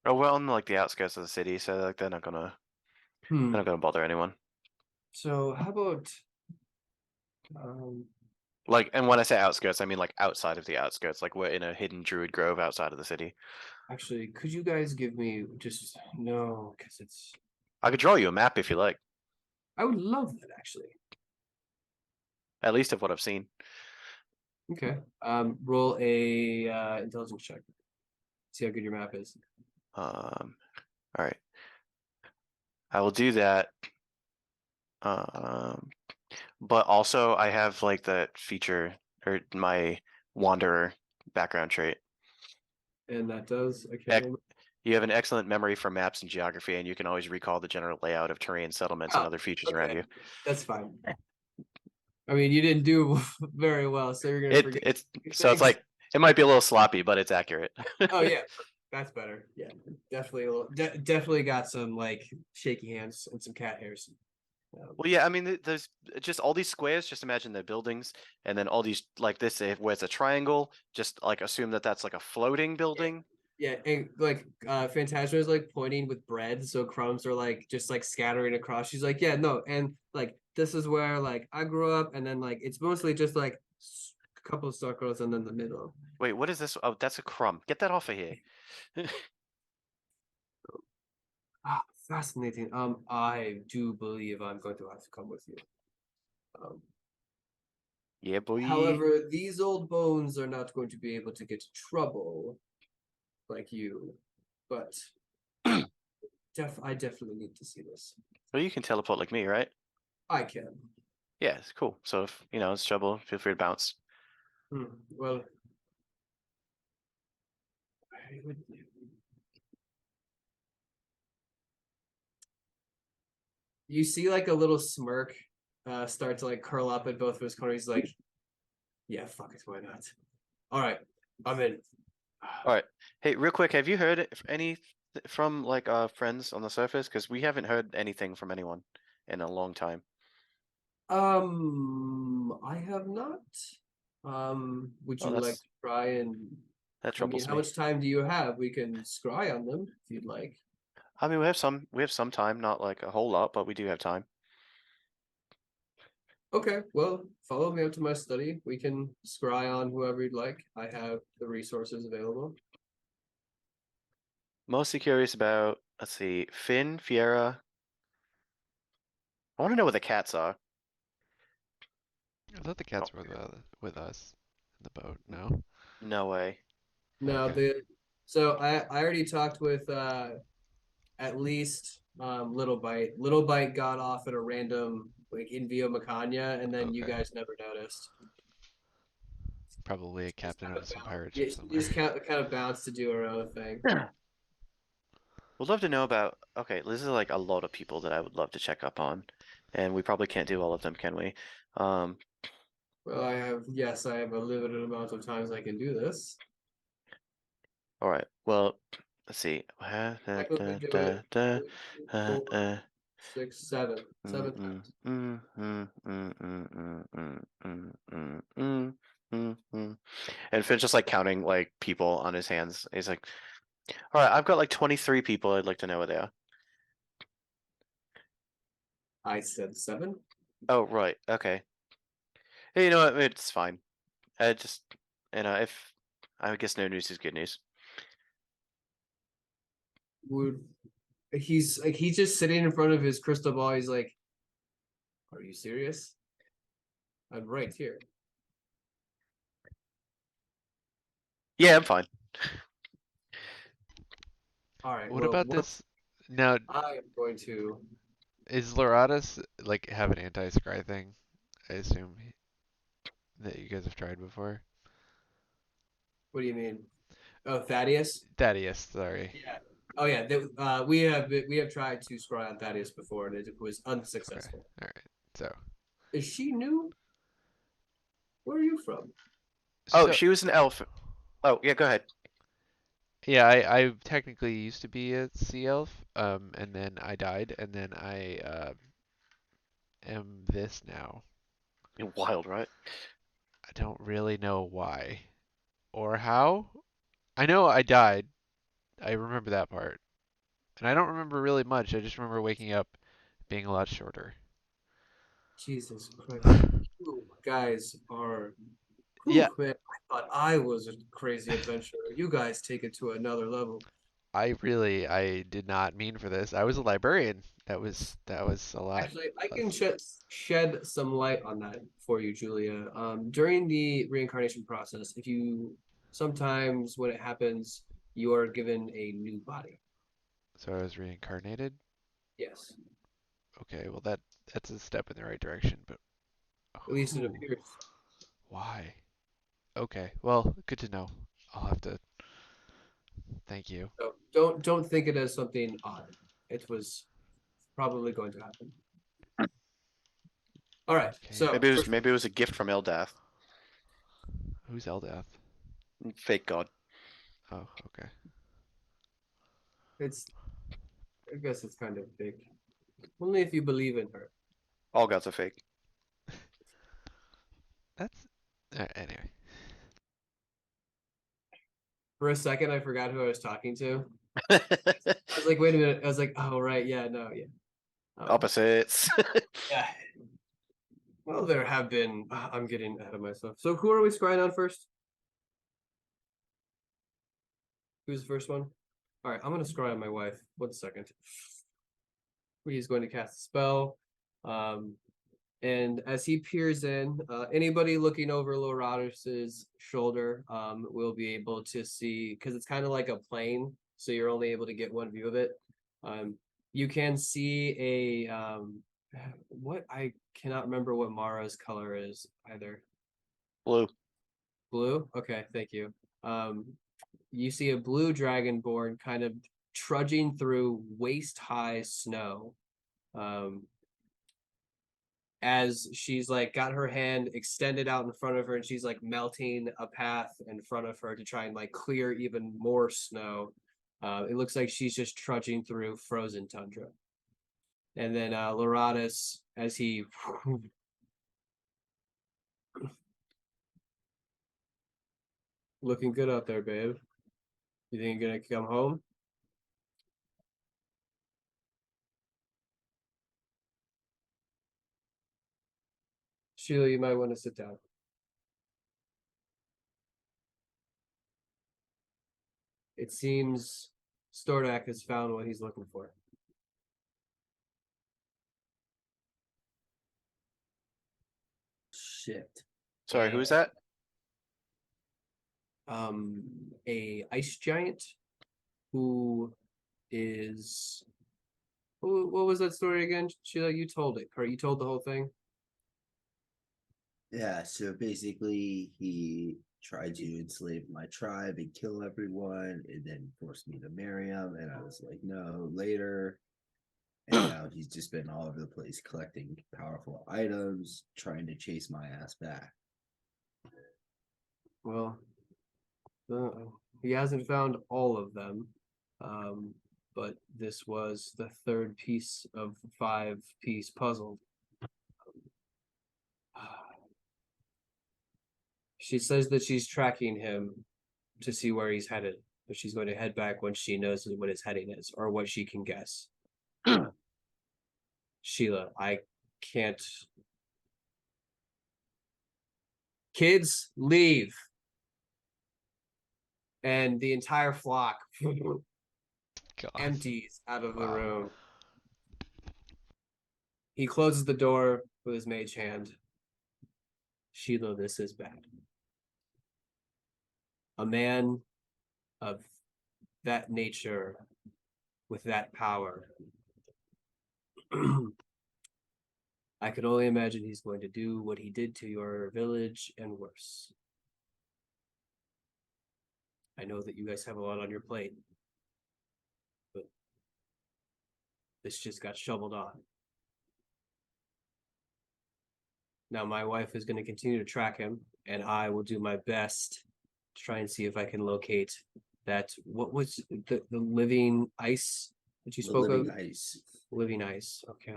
Oh, we're on like the outskirts of the city, so like they're not gonna bother anyone. So how about um Like, and when I say outskirts, I mean like outside of the outskirts. Like we're in a hidden druid grove outside of the city. actually, could you guys give me just no, because it's I could draw you a map if you like, I would love that actually. at least of what I've seen. Okay. Roll a intelligence check. See how good your map is. All right. I will do that. But also I have like that feature or my wanderer background trait. And that does okay. You have an excellent memory for maps and geography, and you can always recall the general layout of terrain, settlements, and other features around you. That's fine. I mean, you didn't do very well, so you're gonna forget. It's like it might be a little sloppy, but it's accurate. Oh yeah, that's better. Yeah, definitely a little. Definitely got some like shaky hands and some cat hairs. Well, yeah, I mean, there's just all these squares. Just imagine they're buildings, and then all these like this, where it's a triangle. Just like assume that that's like a floating building. Yeah, and like Phantasma is like pointing with bread, so crumbs are like just like scattering across. She's like, yeah, no, and like this is where like I grew up, and then like it's mostly just like a couple of circles and then the middle. Wait, what is this? Oh, that's a crumb. Get that off of here. Ah, fascinating. I do believe I'm going to have to come with you. Yeah, boy. However, these old bones are not going to be able to get trouble like you, but I definitely need to see this. Well, you can teleport like me, right? I can. Yeah, it's cool. So if you know it's trouble, feel free to bounce. Well, I would. You see like a little smirk start to like curl up at both of his corners. He's like, yeah, fuck it, why not? All right, I'm in. All right. Hey, real quick, have you heard any from like friends on the surface? Because we haven't heard anything from anyone in a long time. I have not. Would you like to try and that troubles how me. much time do you have? We can scry on them if you'd like. I mean, we have some time, not like a whole lot, but we do have time. Okay, well, follow me up to my study. We can scry on whoever you'd like. I have the resources available. Mostly curious about, let's see, Finn, Fiera. I want to know what the cats are. I thought the cats were with us in the boat. No. No way. No, Okay. so I already talked with at least Little Bite. Little Bite got off at a random like in Via Macania, and then you Okay. guys never noticed. Probably a Just captain kind of of some bounced. pirate Yeah, ship she somewhere. just kind of bounced to do her own thing. Would love to know about. Okay, this is like a lot of people that I would love to check up on, and we probably can't do all of them, can we? Well, I have a limited amount of times I can do this. All right. Well, let's see. Technically do it 4, 6, 7, 7 times. And Finn's just like counting like people on his hands. He's like, all right, I've got like 23 people. I'd like to know where they are. I said 7. Oh, right. Okay. Hey, you know what? It's fine. Just, if I guess no news is good news. Would he's just sitting in front of his crystal ball. He's like, "Are you serious? I'm right here." Yeah, I'm fine. All right. What Well, about this? Now, I am going to. is Loratus like have an anti-scry thing? I assume that you guys have tried before. What do you mean? Oh, Thaddeus. Thaddeus, sorry. Yeah. Oh yeah. We have tried to scry on Thaddeus before, and it was Okay. unsuccessful. All right. So, Is she new? Where are you from? Oh, so she was an elf. Oh, yeah, go ahead. yeah, I technically used to be a sea elf, and then I died, and then I am this now. You're wild, right? I don't really know why or how. I know I died. I remember that part. And I don't remember really much. I just remember waking up being a lot shorter. Jesus Christ! You guys are. Yeah, Whew, man, I thought I was a crazy adventurer. You guys take it to another level. I did not mean for this. I was a librarian. That was a lot Actually, I less. can shed some light on that for you, Julia. During the reincarnation process, if you sometimes when it happens, you are given a new body. So I was reincarnated. Yes, Okay, well that's a step in the right direction, but at least it who? appears. Why? Okay, well, good to know. I'll have to thank you. So don't think it as something odd. It was probably going to happen. All right. Okay. So Maybe it was a gift from Eldath. Who's Eldath? Fake god. Oh, okay. it's I guess it's kind of big. Only if you believe in her. All gods are fake. That's anyway. For a second, I forgot who I was talking to. I was like, wait a minute. I was like, oh right, yeah, no, yeah. Opposites. Yeah. Well, there have been. I'm getting ahead of myself. So who are we scrying on first? Who's the first one? All right, I'm gonna scry on my wife. 1 second. He's going to cast a spell. And as he peers in, anybody looking over Loratus's shoulder will be able to see, because it's kind of like a plane, so you're only able to get one view of it. You can see what I cannot remember what Mara's color is either. Blue. Blue? Okay, thank you. You see a blue dragonborn kind of trudging through waist-high snow. As she's like got her hand extended out in front of her and she's like melting a path in front of her to try and like clear even more snow. It looks like she's just trudging through frozen tundra. And then Loratus, as he looking good out there, babe. You think you're gonna come home? Sheila, you might want to sit down. It seems Stordak has found what he's looking for. Shit. Sorry, who is that? A ice giant who is what was that story again, Sheila? You told it, correct? You told the whole thing. Yeah, so basically he tried to enslave my tribe and kill everyone and then forced me to marry him, and I was like, no, later. And now he's just been all over the place collecting powerful items, trying to chase my ass back. Well, he hasn't found all of them, but this was the third piece of the 5-piece puzzle. She says that she's tracking him to see where he's headed, but she's going to head back when she knows what his heading is or what she can guess. Sheila, I can't. Kids, leave. And the entire flock God. empties out of the Wow. room. He closes the door with his mage hand. Sheila, this is bad. A man of that nature, with that power, I can only imagine he's going to do what he did to your village and worse. I know that you guys have a lot on your plate, but this just got shoveled on. Now my wife is going to continue to track him, and I will do my best to try and see if I can locate that. What was the living ice that you The spoke living of? ice. Living ice. Okay,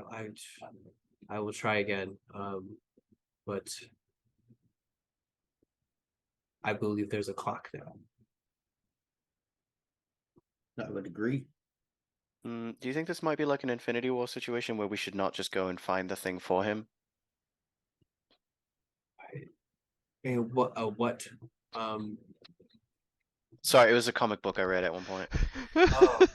I will try again. But I believe there's a clock now. I would agree. Do you think this might be like an Infinity War situation where we should not just go and find the thing for him? And what? Sorry, it was a comic book I read at one point. Oh.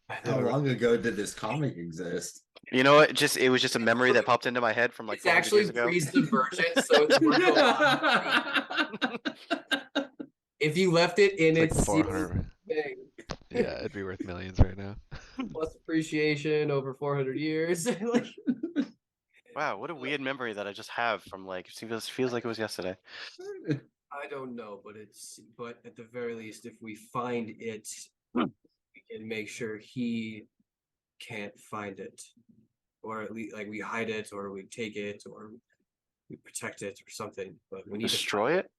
How long ago did this comic exist? You know what? It was just a memory that popped into my head from like It's 400 actually years ago. pre-subversion, so it's worth a lot. If you left it in It's like its 400. thing, Yeah, it'd be worth millions right now. plus appreciation over 400 years. Like, Wow, what a weird memory that I just have from like feels like it was yesterday. I don't know, but at the very least, if we find it, Hmm. we can make sure he can't find it, or at least like we hide it, or we take it, or we protect it, or something. But we need to Destroy it?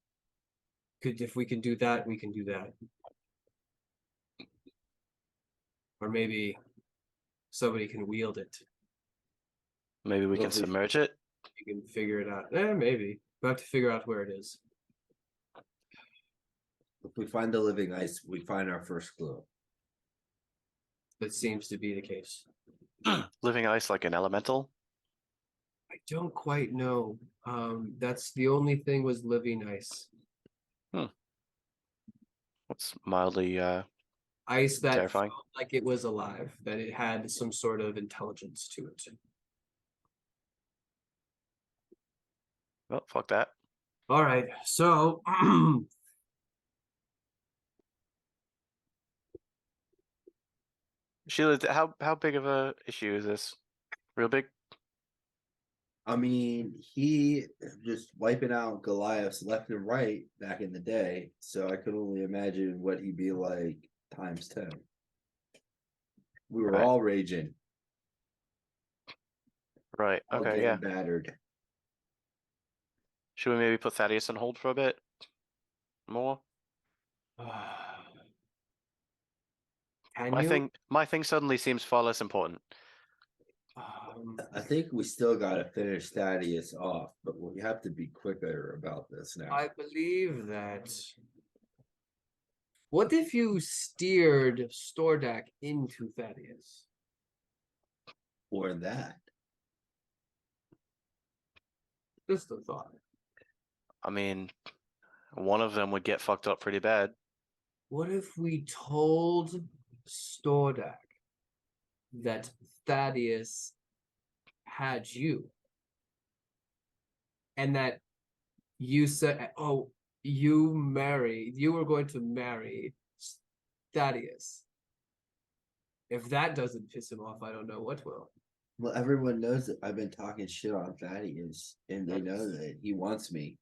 if we can do that, we can do that. Or maybe somebody can wield it. Maybe we can Lovely. submerge it. You can figure it out. Maybe. We have to figure out where it is. If we find the living ice, we find our first clue. That seems to be the case. Living ice like an elemental? I don't quite know. That's the only thing was living ice. What's mildly Ice that terrifying. felt like it was alive, that it had some sort of intelligence to it. Well, fuck that. All right, so Sheila, how big of a issue is this? Real big? I mean, he just wiping out Goliaths left and right back in the day, so I could only imagine what he'd be like times 10. We were Right. all raging, Right. all Okay, getting yeah. battered. Should we maybe put Thaddeus on hold for a bit? More? can My thing suddenly seems far less important. I think we still got to finish Thaddeus off, but we have to be quicker about this now. I believe that. What if you steered Stordak into Thaddeus? Or that. Just a thought. I mean, one of them would get fucked up pretty bad. What if we told Stordak that Thaddeus had you, and that you said, "Oh, you were going to marry Thaddeus." If that doesn't piss him off, I don't know what will. Well, everyone knows that I've been talking shit on Thaddeus, and they know that he wants me.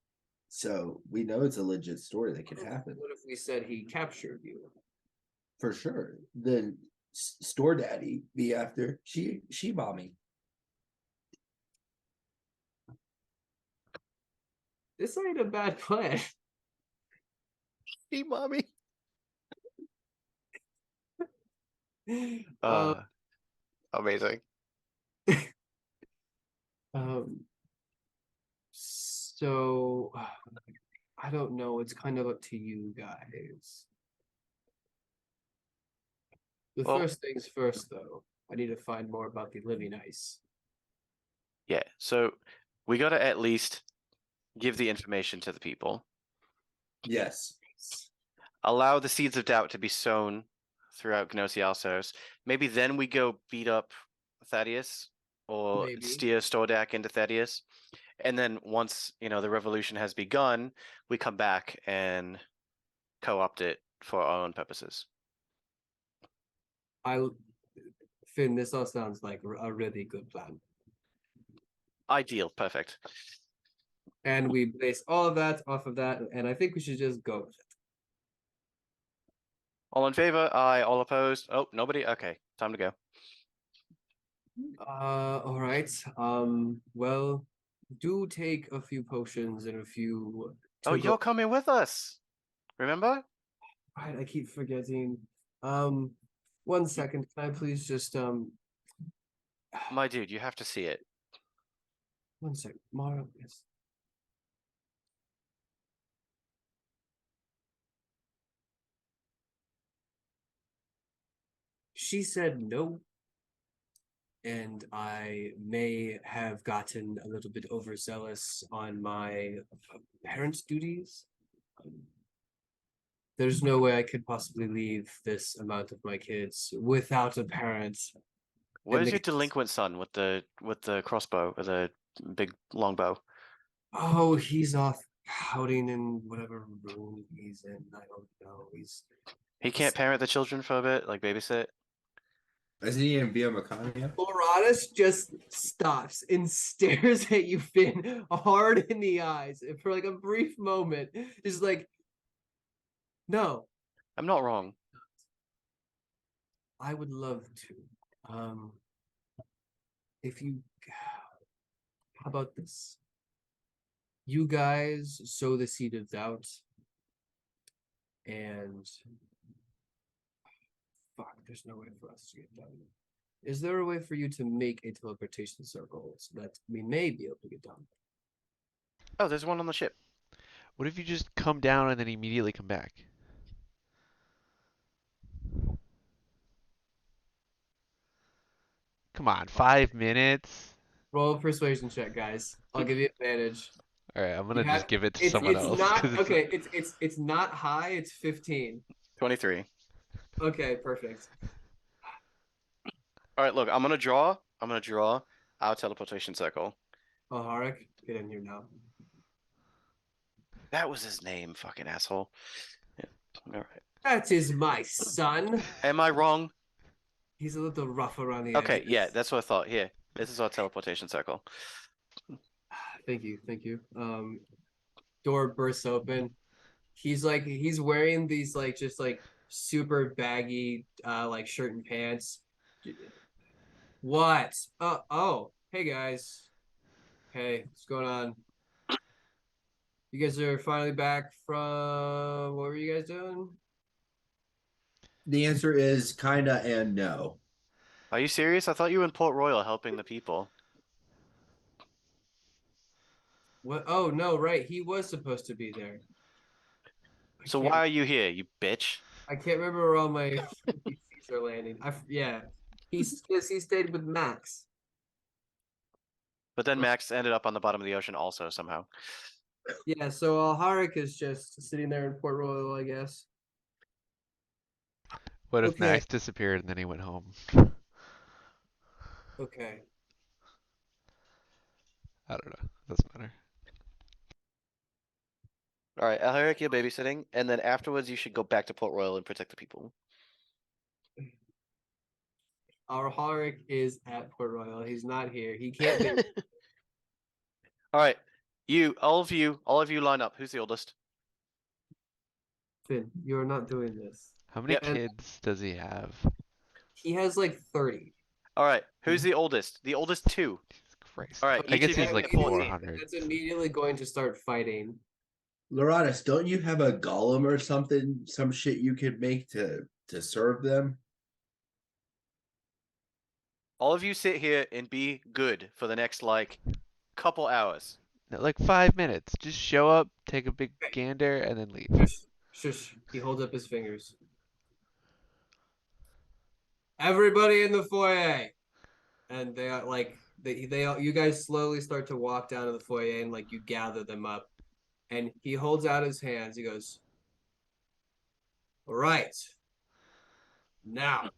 So we know it's a legit story that could happen. What if we said he captured you? For sure. Then Store Daddy be after she mommy. This ain't a bad plan. Hey, mommy. Um, Amazing. So I don't know. It's kind of up to you guys. The Well- first things first, though. I need to find more about the living ice. Yeah, so we gotta at least give the information to the people. Yes. Allow the seeds of doubt to be sown throughout Gnosi Alsos. Maybe then we go beat up Thaddeus or Maybe. steer Stordak into Thaddeus. And then once, the revolution has begun, we come back and co-opt it for our own purposes. Finn, this all sounds like a really good plan. Ideal, perfect. And we base all of that off of that, and I think we should just go with it. All in favor? Aye. All opposed? Oh, nobody? Okay, time to go. All right. Well, do take a few potions and a few. Oh, you're coming with us. Remember? Right, I keep forgetting. 1 second. Can I please just My dude, you have to see it. 1 second. Mara, yes. She said no, and I may have gotten a little bit overzealous on my parents' duties. There's no way I could possibly leave this amount of my kids without a parent. Where's they- your delinquent son with the crossbow or the big longbow? Oh, he's off pouting in whatever room he's in. I don't know. He can't parent the children for a bit, like babysit? Isn't he in Via Macania? Loratus just stops and stares at you, Finn, hard in the eyes for like a brief moment. Just like, no, I'm not wrong. I would love to. If you, how about this? You guys sow the seed of doubt, and fuck, there's no way for us to get done. Is there a way for you to make a teleportation circle so that we may be able to get done? Oh, there's one on the ship. What if you just come down and then immediately come back? Come on, 5 minutes. Roll a persuasion check, guys. I'll give you advantage. All right, I'm gonna You have- just give it to It's someone else. not 'cause okay. It's not high. It's 15. 23. Okay, perfect. All right, look, I'm gonna draw our teleportation circle. Oh, Harik, get in here now. That was his name, fucking asshole. Yeah. All right. That is my son. Am I wrong? He's a little rough around the Okay, edges. yeah, that's what I thought. Here, this is our teleportation circle. Thank you, thank you. Door bursts open. He's wearing these just super baggy like shirt and pants. What? Oh, hey guys. Hey, what's going on? You guys are finally back from what were you guys doing? The answer is kinda and no. Are you serious? I thought you were in Port Royal helping the people. What? Oh no, right. He was supposed to be there. So why are you here, you bitch? I can't remember where all my PCs are landing. Yeah, he stayed with Max. But then Max ended up on the bottom of the ocean also somehow. Yeah, so Alharic is just sitting there in Port Royal, I guess. What if Okay. Max disappeared and then he went home? Okay. I don't know. Doesn't matter. All right, Alharic, you're babysitting, and then afterwards you should go back to Port Royal and protect the people. Alharic is at Port Royal. He's not here. He can't be. All right, all of you line up. Who's the oldest? Finn, you're not doing this. How many Yep. kids does he have? He has like 30. All right, who's the oldest? The oldest two. Jesus Christ. All right, I each guess of you he's like get 14. 400. That's immediately going to start fighting. Loratus, don't you have a golem or something, some shit you could make to serve them? All of you sit here and be good for the next like couple hours. No, like 5 minutes. Just show up, take a big gander, and then leave. Shush, shush. He holds up his fingers. Everybody in the foyer, and they are like you guys slowly start to walk down to the foyer, and like you gather them up, and he holds out his hands. He goes, "All right, now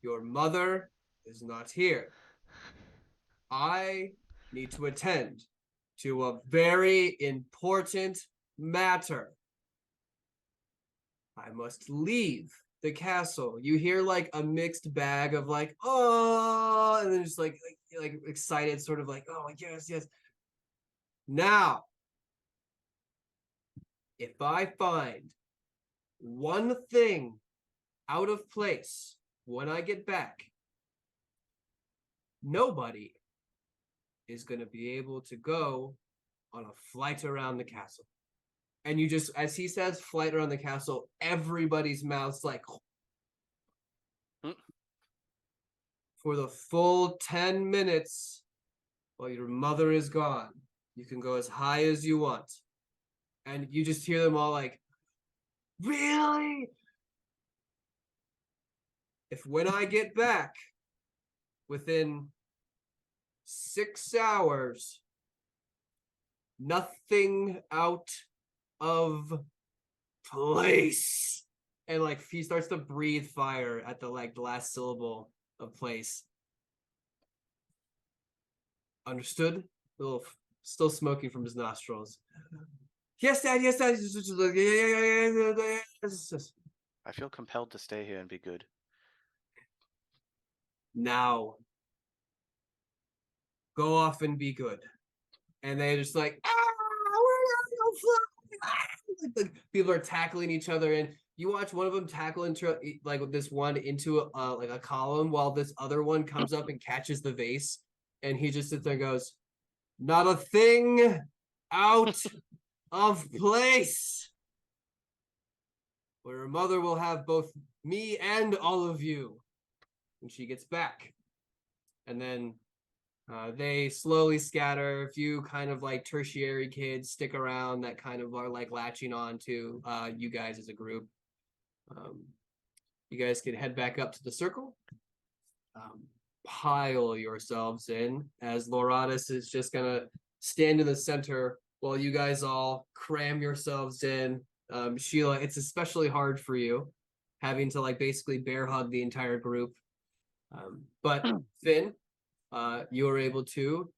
your mother is not here. I need to attend to a very important matter. I must leave the castle." You hear like a mixed bag of like, oh, and then just like excited, sort of like, oh, yes, yes. Now, if I find one thing out of place when I get back, nobody is going to be able to go on a flight around the castle. And you just, as he says, flight around the castle, everybody's mouth's like, for the full 10 minutes while your mother is gone, you can go as high as you want. And you just hear them all like, really? If when I get back within 6 hours, nothing out of place, and like he starts to breathe fire at the like last syllable of place. Understood? A little still smoking from his nostrils. Yes, Dad. Yes, Dad. I feel compelled to stay here and be good. Now, go off and be good. And they just like, we're gonna fly. Like, people are tackling each other, and you watch one of them tackle into like this one into like a column, while this other one comes up and catches the vase, and he just sits there and goes, "Not a thing out of place. Where her mother will have both me and all of you when she gets back." And then they slowly scatter. A few kind of like tertiary kids stick around that kind of are like latching on to you guys as a group. You guys can head back up to the circle. Pile yourselves in, as Loratus is just gonna stand in the center while you guys all cram yourselves in. Sheila, it's especially hard for you, having to like basically bear hug the entire group. But Finn, you are able to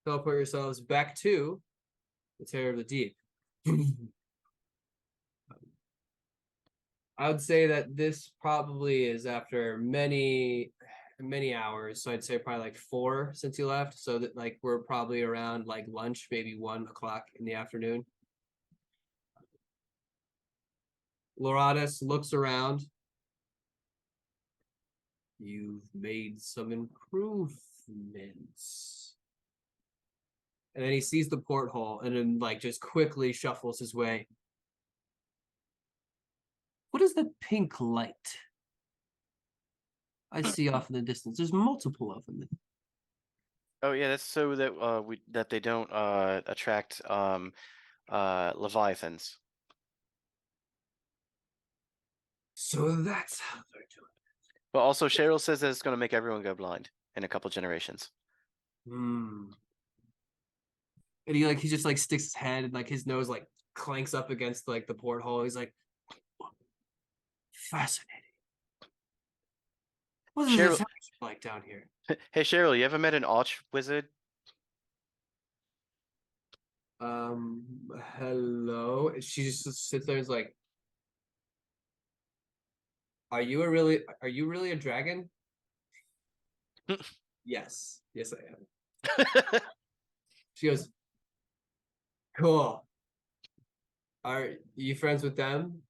teleport yourselves back to the Terror of the Deep. I would say that this probably is after many hours. So I'd say probably like 4 since you left. So that like we're probably around like lunch, maybe 1 o'clock in the afternoon. Loratus looks around. You've made some improvements. And then he sees the porthole and then like just quickly shuffles his way. What is the pink light I see off in the distance? There's multiple of them. Oh yeah, that's so that they don't attract leviathans. So that's how they're doing it. But also, Cheryl says that it's going to make everyone go blind in a couple generations. Hmm. And he just like sticks his head and like his nose like clanks up against like the porthole. He's like, fascinating. What is Cheryl, this like down here? hey Cheryl, you ever met an arch wizard? Hello. She just sits there and is like, are you really a dragon? Yes. Yes, I am. She goes, cool. Are you friends with them?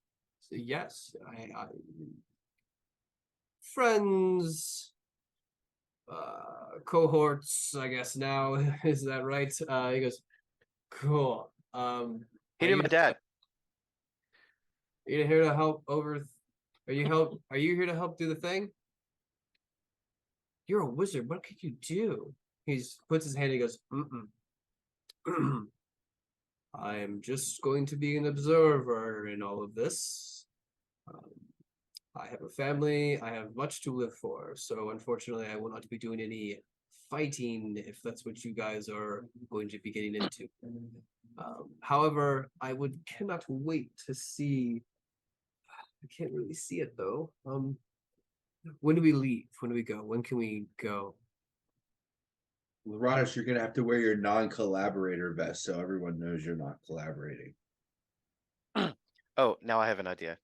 So, yes, I friends, cohorts, I guess now. Is that right? He goes, cool. He Are knew you my dad. here to help over? Are you here to help do the thing? You're a wizard. What could you do? He puts his hand. He goes, mm-mm. I am just going to be an observer in all of this. Um, I have a family. I have much to live for. So unfortunately, I will not be doing any fighting if that's what you guys are going to be getting into. However, cannot wait to see. I can't really see it though. When do we leave? When do we go? When can we go? Larados, you're gonna have to wear your non-collaborator vest so everyone knows you're not collaborating. Oh, now I have an idea.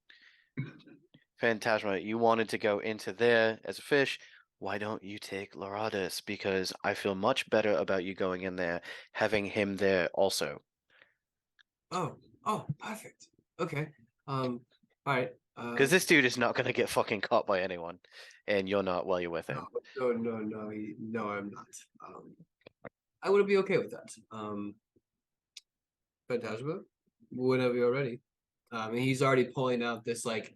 Phantasma, you wanted to go into there as a fish. Why don't you take Loradus? Because I feel much better about you going in there, having him there also. Oh, perfect. Okay. All right. Because this dude is not going to get fucking caught by anyone, and you're not while you're with him. No, I'm not. I would be okay with that. Phantasma, whenever you're ready. And he's already pulling out this like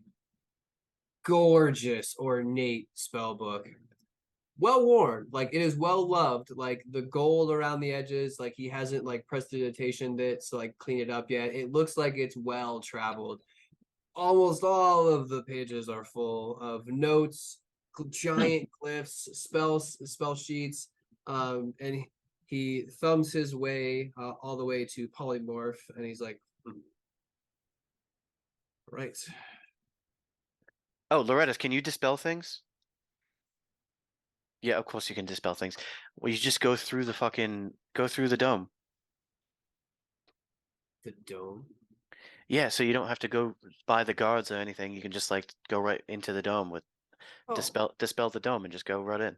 gorgeous, ornate spell book. Well worn, like it is well loved. Like the gold around the edges, like he hasn't like prestidigitationed it to like clean it up yet. It looks like it's well traveled. Almost all of the pages are full of notes, giant glyphs, spell sheets, and he thumbs his way all the way to polymorph, and he's like, right. Oh, Loretta's, can you dispel things? Yeah, of course you can dispel things. Well, you just go through the dome. The dome. Yeah, so you don't have to go by the guards or anything. You can just like go right into the dome with Oh, dispel the dome and just go right in.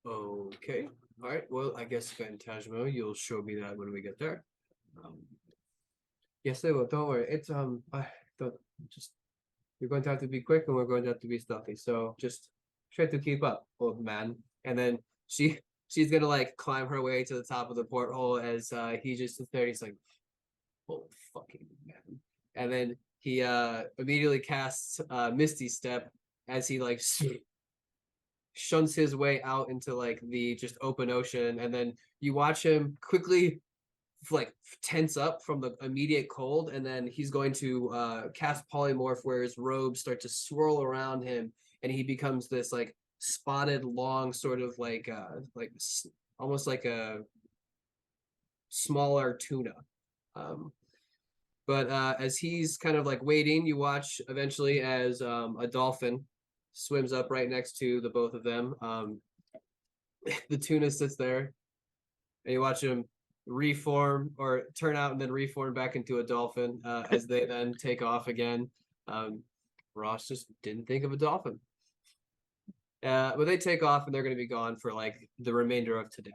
okay. All right. Well, I guess Phantasmo, you'll show me that when we get there. Yes, I will. Don't worry. It's I don't just you're going to have to be quick and we're going to have to be stealthy. So just try to keep up, old man. And then she's gonna like climb her way to the top of the porthole as he just sits there. He's like, oh fucking man. And then he immediately casts Misty Step as he like shunts his way out into like the just open ocean, and then you watch him quickly like tense up from the immediate cold, and then he's going to cast polymorph where his robes start to swirl around him and he becomes this like spotted long sort of like almost like a smaller tuna. But as he's kind of like waiting, you watch eventually as a dolphin swims up right next to the both of them. The tuna sits there, and you watch him reform or turn out and then reform back into a dolphin as they then take off again. Ross just didn't think of a dolphin. But they take off and they're going to be gone for like the remainder of today.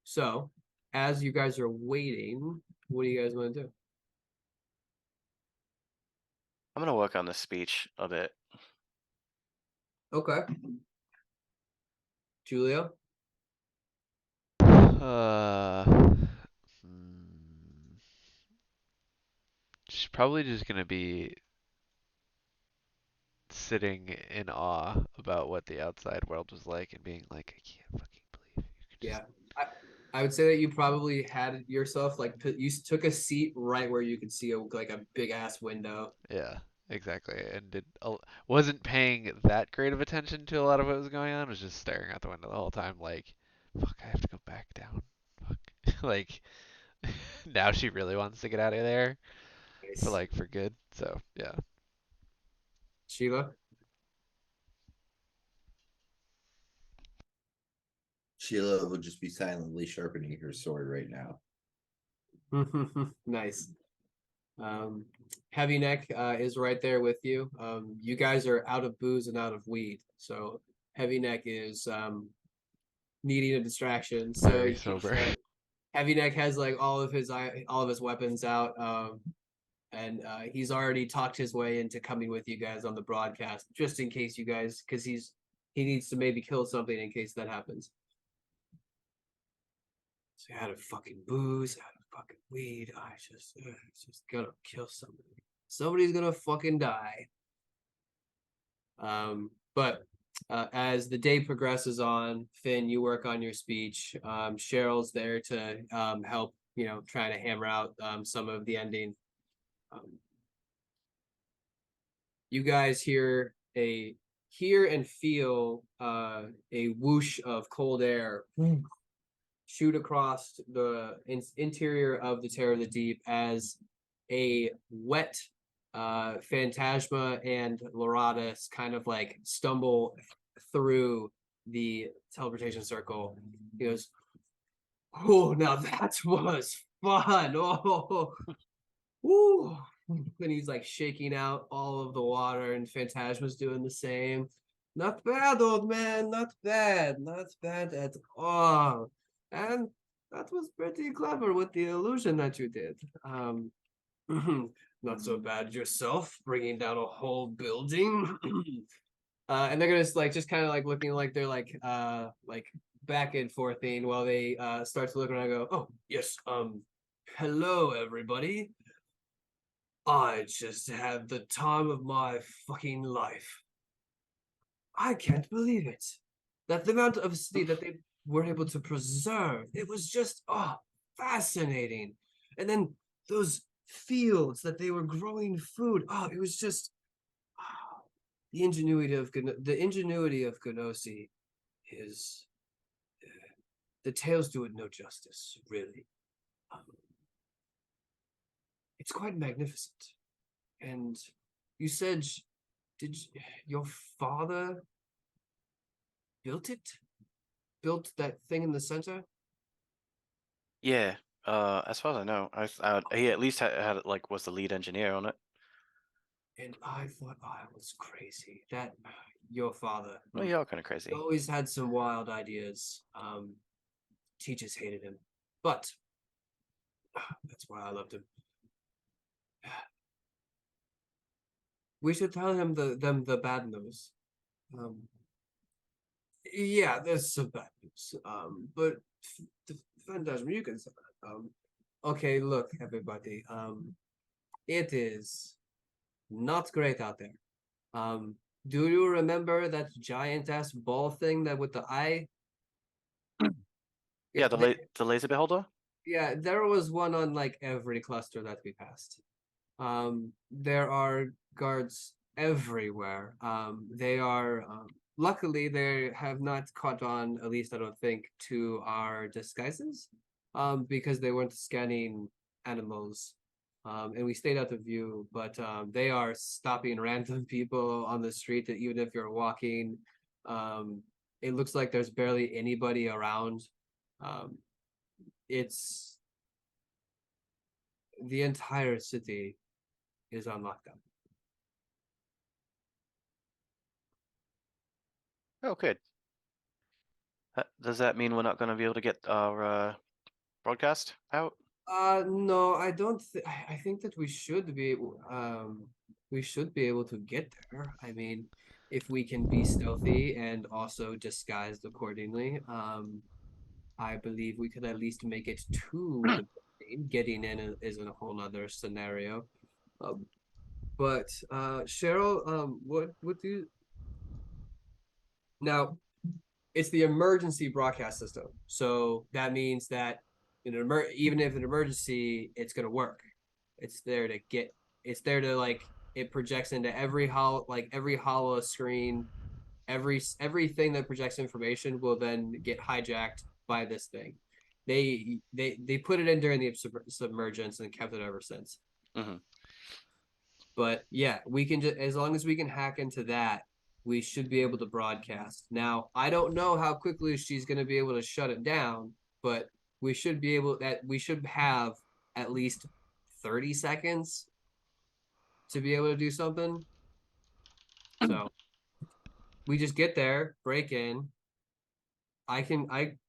So, as you guys are waiting, what do you guys want to do? I'm gonna work on this speech a bit. Okay. Julia? She's probably just gonna be sitting in awe about what the outside world was like and being like, I can't fucking believe you could just. Yeah. I would say that you probably had yourself like you took a seat right where you could see a like a big ass window. Yeah, exactly, and wasn't paying that great of attention to a lot of what was going on. Was just staring out the window the whole time, like, fuck, I have to go back down. Fuck, like now she really wants to get out of there Nice. for good. So yeah. Sheila? Sheila will just be silently sharpening her sword right now. Nice. Heavy Neck is right there with you. You guys are out of booze and out of weed, so Heavy Neck is needing a distraction. So Very sober. Heavy Neck has like all of his weapons out, and he's already talked his way into coming with you guys on the broadcast, just in case you guys, because he needs to maybe kill something in case that happens. So out of fucking booze, out of fucking weed, I just gotta kill somebody. Somebody's gonna fucking die. But as the day progresses on, Finn, you work on your speech. Cheryl's there to help, trying to hammer out some of the ending. You guys hear and feel a whoosh of cold air shoot across the interior of the Terror of the Deep as a wet Phantasma and Loratus kind of like stumble through the teleportation circle. He goes, "Oh, now that was fun! Oh, woo!" And he's like shaking out all of the water, and Phantasma's doing the same. Not bad, old man. Not bad. Not bad at all. And that was pretty clever with the illusion that you did. Not so bad yourself, bringing down a whole building. And they're gonna just kind of like looking like they're like back and forthing while they start to look around and go, "Oh yes, hello everybody. I just had the time of my fucking life. I can't believe it. That the amount of city that they were able to preserve, it was just fascinating. And then those fields that they were growing food, it was just the ingenuity of Gnosi is the tales do it no justice, really. It's quite magnificent. And you said, did your father built it? Built that thing in the center? Yeah. As far as I know, he at least had like was the lead engineer on it. And I thought I was crazy. That your father Well, you're kind of crazy. always had some wild ideas. Teachers hated him, but that's why I loved him. We should tell him the bad news. Yeah, there's some bad news. But Phantasm, you can say that. Okay, look, everybody. It is not great out there. Do you remember that giant ass ball thing that with the eye? Yeah, the laser beholder. Yeah, there was one on like every cluster that we passed. There are guards everywhere. They are luckily they have not caught on, at least I don't think, to our disguises. Because they weren't scanning animals. And we stayed out of view, but they are stopping random people on the street that even if you're walking, it looks like there's barely anybody around. It's the entire city is on lockdown. Oh, good. Does that mean we're not going to be able to get our broadcast out? No, I don't. I think that we should be able to get there. I mean, if we can be stealthy and also disguised accordingly, I believe we could at least make it to the building. Getting in isn't a whole other scenario. But Cheryl, what do you now? It's the emergency broadcast system, so that means that even if an emergency, it's gonna work. It's there to like it projects into every hollow screen. Everything that projects information will then get hijacked by this thing. They put it in during the submergence and kept it ever since. Mm-hmm. But yeah, we can just, as long as we can hack into that, we should be able to broadcast. Now, I don't know how quickly she's going to be able to shut it down, but we should have at least 30 seconds to be able to do something. So we just get there, break in.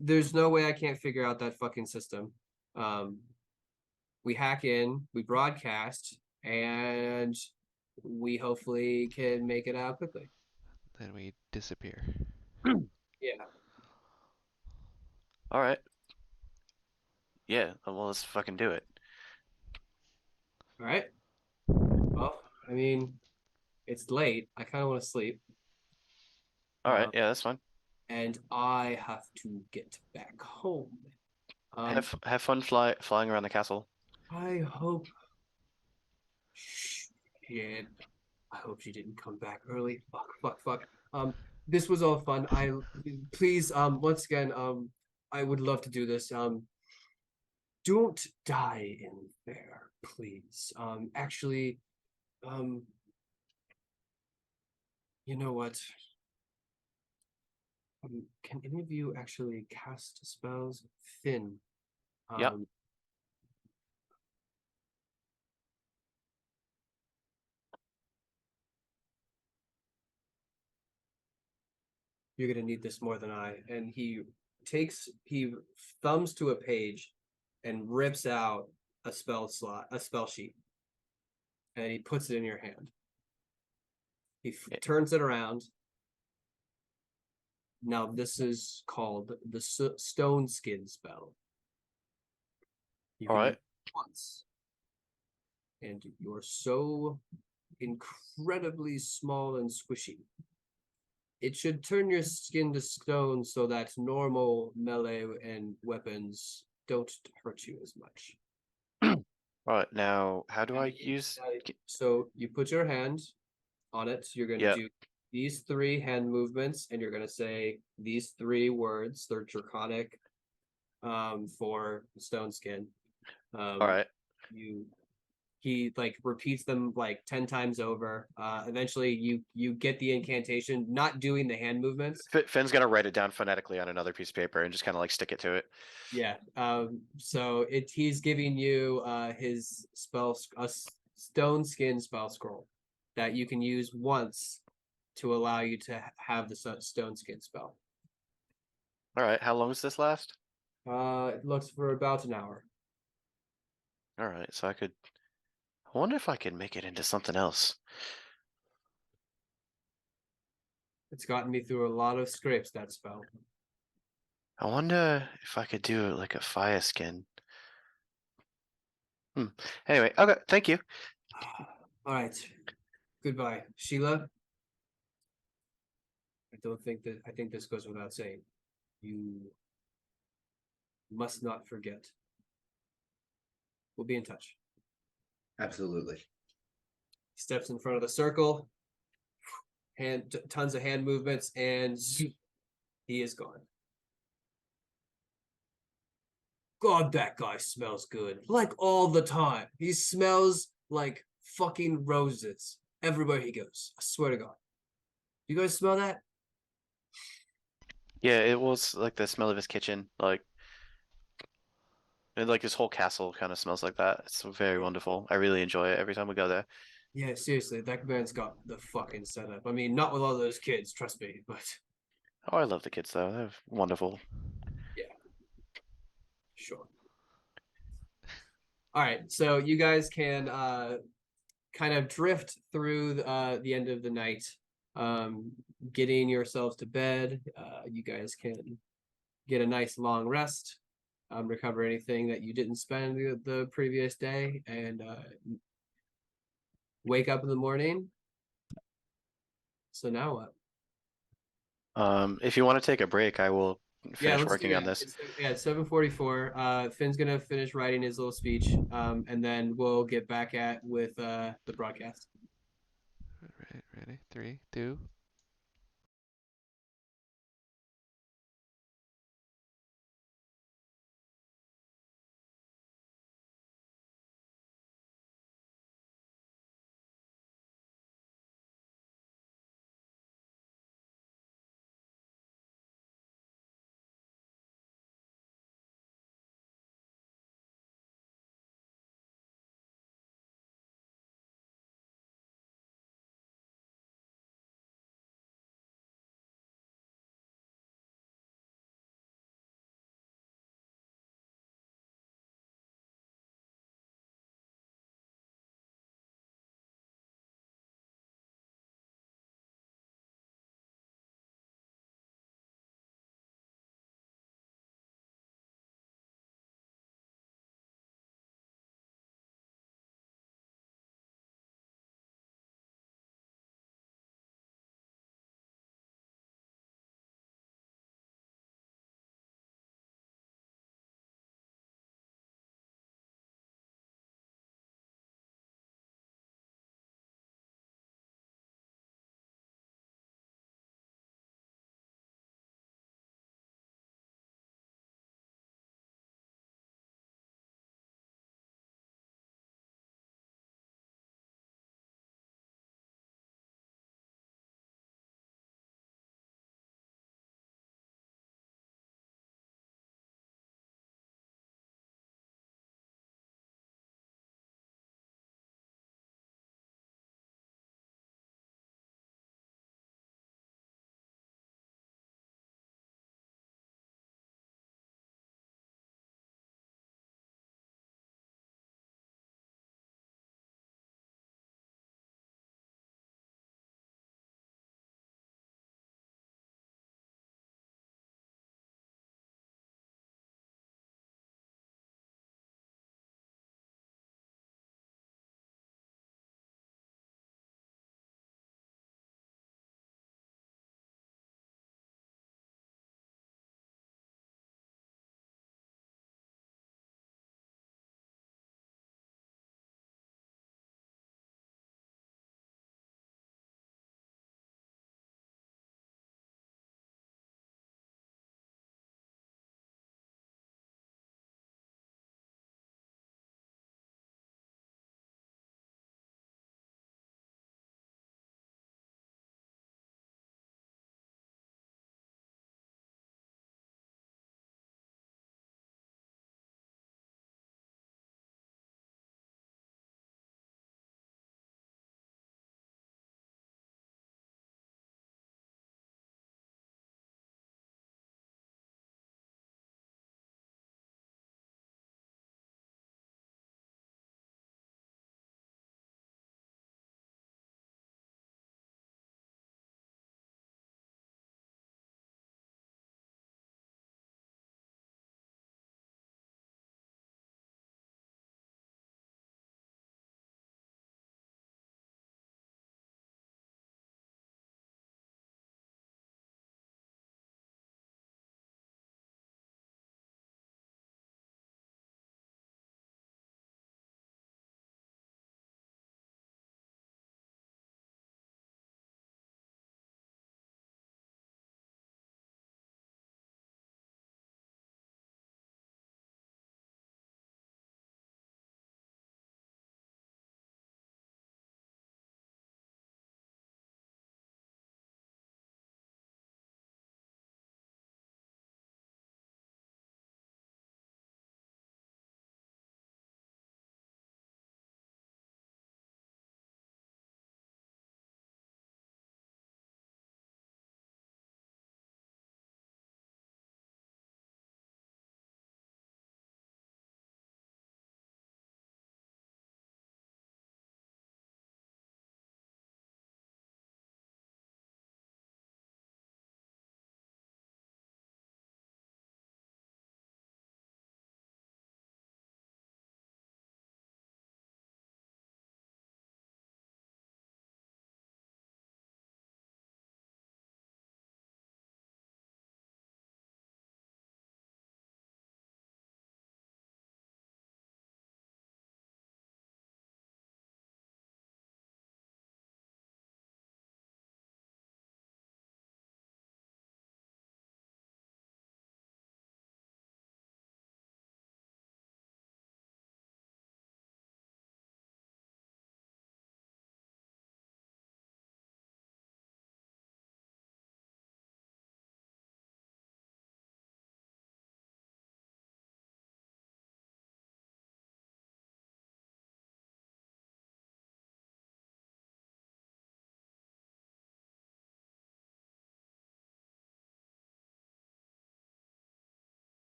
There's no way I can't figure out that fucking system. We hack in, we broadcast, and we hopefully can make it out quickly. Then we disappear. Yeah. All right. Yeah. Well, let's fucking do it. All right. Well, I mean, it's late. I kind of want to sleep. All right. Yeah, that's fine. And I have to get back home. Have fun flying around the castle. I hope. Shit. I hope she didn't come back early. Fuck. This was all fun. Please, once again, I would love to do this. Don't die in there, please. Actually, you know what? Can any of you actually cast spells? Finn. Yep. You're gonna need this more than I. And he thumbs to a page and rips out a spell sheet, and he puts it in your hand. He turns it around. Now this is called the stone skin spell. You All can right. do it once, and you're so incredibly small and squishy. It should turn your skin to stone so that normal melee and weapons don't hurt you as much. All right. Now, how do I use? So you put your hand on it. You're going to Yep. do these 3 hand movements, and you're going to say these 3 words. They're draconic for stone skin. All right. He like repeats them like 10 times over. Eventually you get the incantation, not doing the hand movements. Finn's gonna write it down phonetically on another piece of paper and just kind of like stick it to it. Yeah. So he's giving you his stone skin spell scroll that you can use once to allow you to have the stone skin spell. All right. How long does this last? It looks for about an hour. All right. So I wonder if I could make it into something else. It's gotten me through a lot of scrapes, that spell. I wonder if I could do like a fire skin. Anyway, okay. Thank you. All right. Goodbye, Sheila. I think this goes without saying. You must not forget. We'll be in touch. Absolutely. He steps in front of the circle, tons of hand movements, and he is gone. God, that guy smells good. Like all the time. He smells like fucking roses everywhere he goes. I swear to God. You guys smell that? Yeah, it was like the smell of his kitchen, like his whole castle kind of smells like that. It's very wonderful. I really enjoy it every time we go there. Yeah, seriously, that man's got the fucking setup. I mean, not with all those kids, trust me, but Oh, I love the kids though. They're wonderful. yeah, sure. All right, so you guys can kind of drift through the end of the night, getting yourselves to bed. You guys can get a nice long rest, recover anything that you didn't spend the previous day, and wake up in the morning. So now what? If you want to take a break, I will finish let's working do on that. this. It's 7:44. Finn's gonna finish writing his little speech, and then we'll get back with the broadcast. Ready? 3, 2.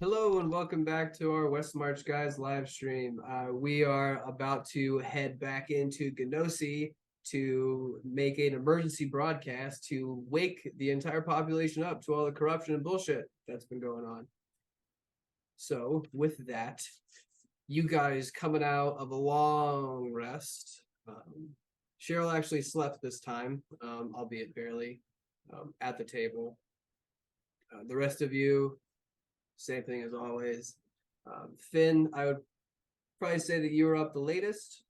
Hello and welcome back to our West March Guys live stream. We are about to head back into Gnosi to make an emergency broadcast to wake the entire population up to all the corruption and bullshit that's been going on. So, with that, you guys coming out of a long rest. Cheryl actually slept this time, albeit barely, at the table. The rest of you, same thing as always. Finn, I would probably say that you were up the latest,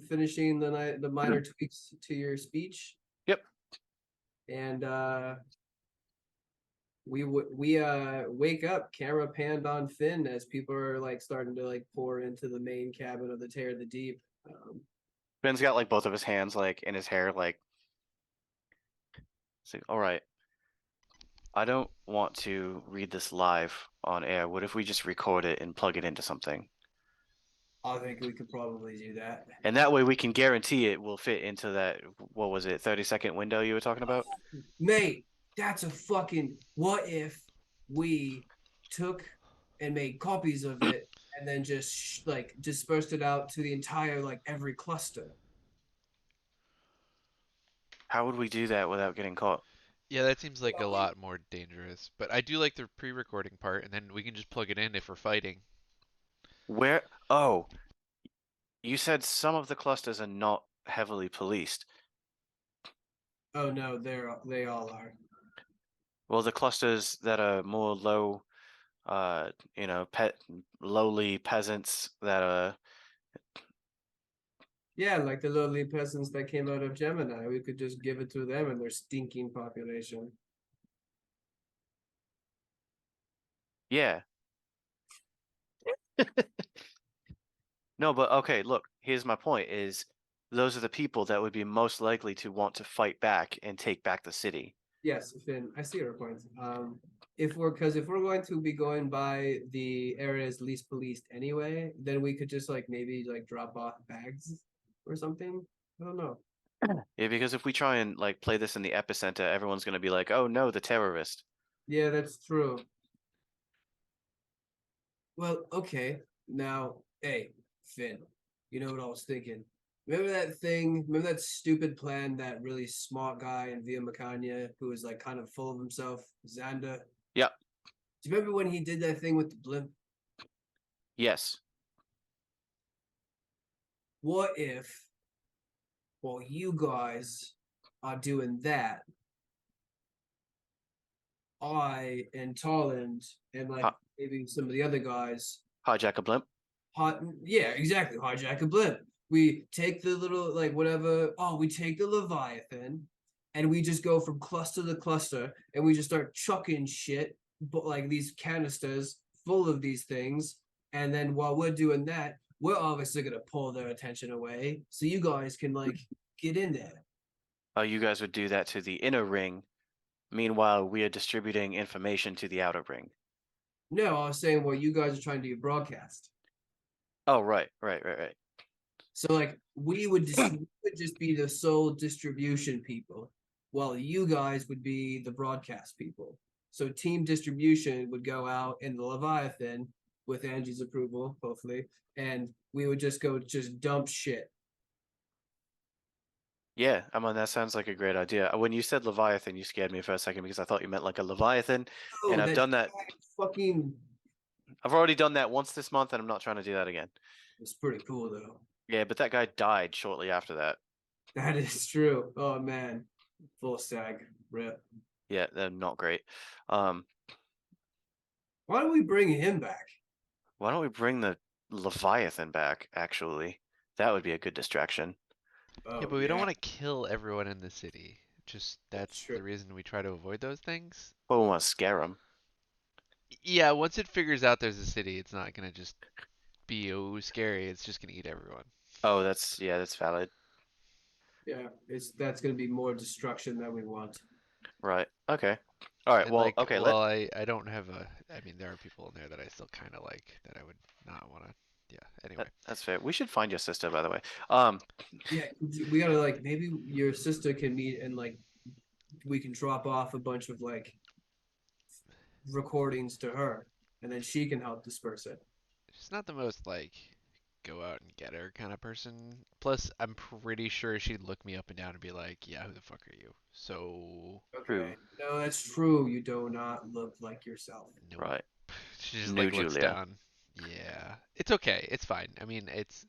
finishing the minor tweaks to your speech. Yep. And we wake up, camera panned on Finn as people are like starting to like pour into the main cabin of the Tear of the Deep. Ben's got like both of his hands like in his hair, like. So, all right. I don't want to read this live on air. What if we just record it and plug it into something? I think we could probably do that. And that way we can guarantee it will fit into that, what was it, 30-second window you were talking about? Mate, that's a fucking. What if we took and made copies of it and then just like dispersed it out to the entire like every cluster? How would we do that without getting caught? Yeah, that seems like a lot more dangerous. But I do like the pre-recording part, and then we can just plug it in if we're fighting. Where? Oh, you said some of the clusters are not heavily policed. Oh no, they all are. Well, the clusters that are more low, lowly peasants that are. Yeah, like the lowly peasants that came out of Gemini. We could just give it to them and their stinking population. Yeah. No, but okay, look, here's my point is those are the people that would be most likely to want to fight back and take back the city. Yes, Finn, I see your point. If we're going to be going by the areas least policed anyway, then we could just like maybe like drop off bags or something. I don't know. Yeah, because if we try and like play this in the epicenter, everyone's gonna be like, "Oh no, the terrorist." Yeah, that's true. Well, okay. Now, hey, Finn, you know what I was thinking? Remember that thing? Remember that stupid plan that really smart guy in Via Macania who was like kind of full of himself, Xander? Yep. Do you remember when he did that thing with the blimp? Yes. What if, while you guys are doing that, I and Tolland and like maybe some of the other guys Hijack a blimp. yeah, exactly. Hijack a blimp. We take the little like whatever. Oh, we take the Leviathan, and we just go from cluster to cluster, and we just start chucking shit, but like these canisters full of these things. And then while we're doing that, we're obviously gonna pull their attention away, so you guys can like get in there. Oh, you guys would do that to the inner ring. Meanwhile, we are distributing information to the outer ring. No, I was saying, well, you guys are trying to do broadcast. Oh, right. So like we would just be the sole distribution people, while you guys would be the broadcast people. So team distribution would go out in the Leviathan with Angie's approval, hopefully, and we would just go just dump shit. Yeah, I mean that sounds like a great idea. When you said Leviathan, you scared me for a second because I thought you meant like a Leviathan, and I've done that. Fucking. I've already done that once this month, and I'm not trying to do that again. It's pretty cool though. Yeah, but that guy died shortly after that. That is true. Oh man, full stag rip. Yeah, they're not great. Why don't we bring him back? Why don't we bring the Leviathan back? Actually, that would be a good distraction. Oh, Yeah, but we don't want to kill everyone in the city. Just that's true. the reason we try to avoid those things. Well, we want to scare him. Yeah, once it figures out there's a city, it's not gonna just be scary. It's just gonna eat everyone. Oh, that's valid. Yeah, that's gonna be more destruction than we want. Right. Okay. All right. And Well, like, okay. well, I don't have a. I mean, there are people in there that I still kind of like that I would not want to. Yeah. Anyway. That's fair. We should find your sister, by the way. Yeah, we gotta like maybe your sister can meet and like we can drop off a bunch of like recordings to her. and then she can help disperse it. She's not the most like go out and get her kind of person. Plus, I'm pretty sure she'd look me up and down and be like, "Yeah, who the fuck are you?" So, Okay. No, that's true. You do not look like yourself. no. Right. She just New like looks Julia. down. Yeah, it's okay. It's fine. I mean, it's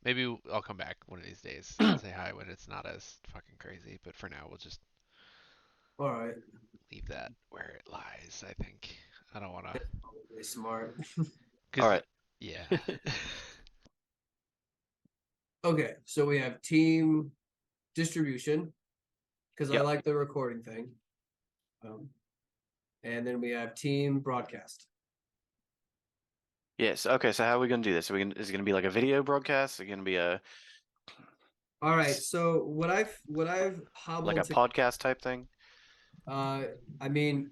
maybe I'll come back one of these days and say hi when it's not as fucking crazy. But for now, we'll just All right. leave that where it lies. I think I don't want to. Probably smart. All right. Yeah. Okay, so we have team distribution because I Yep. like the recording thing. And then we have team broadcast. Yes. Okay. So how are we gonna do this? Is it gonna be like a video broadcast? Is it gonna be a All right, so what I've like hobbled a to podcast type thing? I mean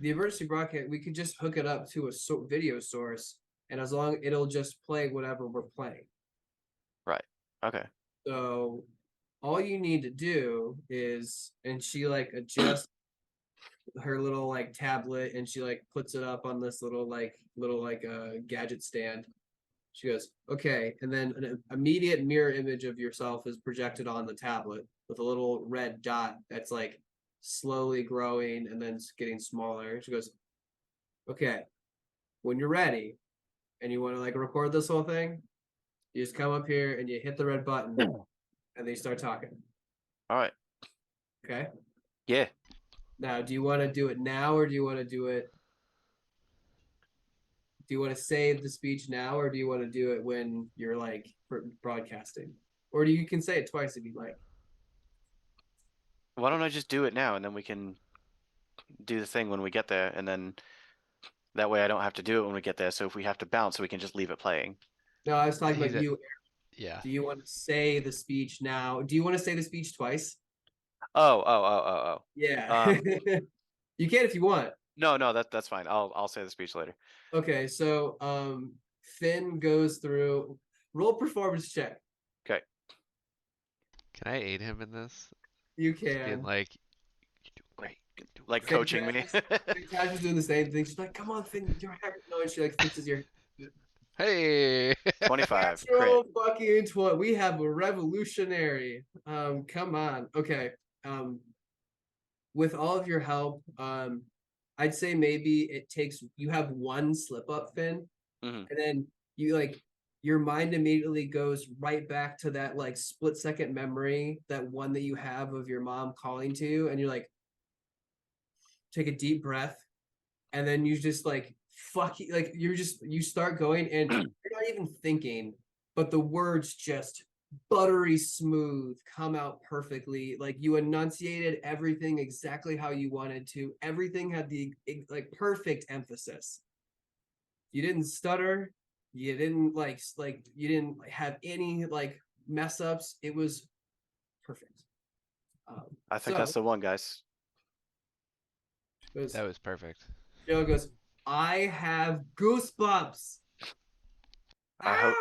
the emergency broadcast we could just hook it up to a video source and as long it'll just play whatever we're playing. Right. Okay. So all you need to do is and she like adjusts her little like tablet and she like puts it up on this little gadget stand. She goes, okay, and then an immediate mirror image of yourself is projected on the tablet with a little red dot that's like slowly growing and then it's getting smaller. She goes, okay, when you're ready and you want to like record this whole thing, you just come up here and you hit the red button and then you start talking. All right. Okay. Yeah. Now, do you want to do it now or do you want to do it? Do you want to save the speech now or do you want to do it when you're like broadcasting? Or you can say it twice if you like. Why don't I just do it now and then we can do the thing when we get there, and then that way I don't have to do it when we get there. So if we have to bounce, we can just leave it playing. No, I was talking He's about a- you. Yeah. Do you want to say the speech now? Do you want to say the speech twice? Oh. Yeah. You can if you want. No, that's fine. I'll say the speech later. Okay, so Finn goes through roll performance check. Okay. Can I aid him in this? You Just being can. like, you're doing great. You're doing Like great." coaching me. Tasha's doing the same thing. She's like, come on, Finn, your hair. No, and she like fixes your Hey. 25 crit. natural fucking 20. We have a revolutionary. Come on. Okay. With all of your help, I'd say maybe it takes you have one slip up, Finn, Mhm. and then you like your mind immediately goes right back to that like split second memory, that one that you have of your mom calling to you, and you're like, take a deep breath, and then you just like like you start going and you're not even thinking, but the words just buttery smooth come out perfectly. Like you enunciated everything exactly how you wanted to. Everything had the like perfect emphasis. You didn't stutter. You didn't you didn't have any like mess ups. It was perfect. I think So that's the one, guys. That was perfect. Joe goes, I have goosebumps. I hope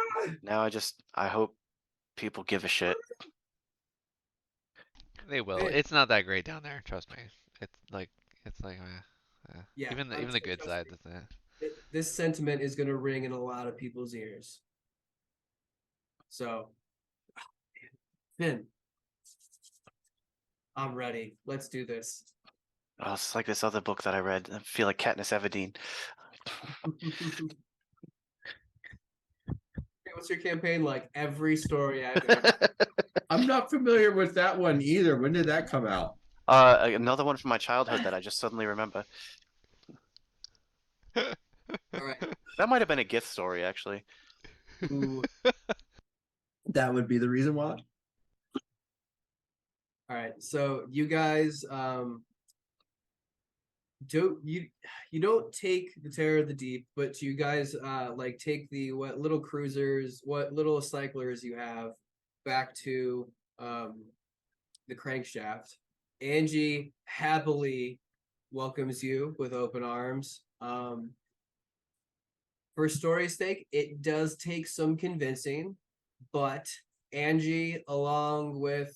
now I hope people give a shit. They will. It- It's not that great down there. Trust me. It's like Yeah, even I'm the good trust side. me. That's This sentiment is going to ring in a lot of people's ears. So, Finn, I'm ready. Let's do this. Oh, it's like this other book that I read. I feel like Katniss Everdeen. What's your campaign like? Every story I've ever. I'm not familiar with that one either. When did that come out? Another one from my childhood that I just suddenly remember. it. All right. That might have been a gift story, actually. Ooh. That would be the reason why. All right. So you guys, don't take the Terror of the Deep, but you guys like take the what little cruisers, what little cyclers you have back to the crankshaft. Angie happily welcomes you with open arms. For story's sake, it does take some convincing, but Angie, along with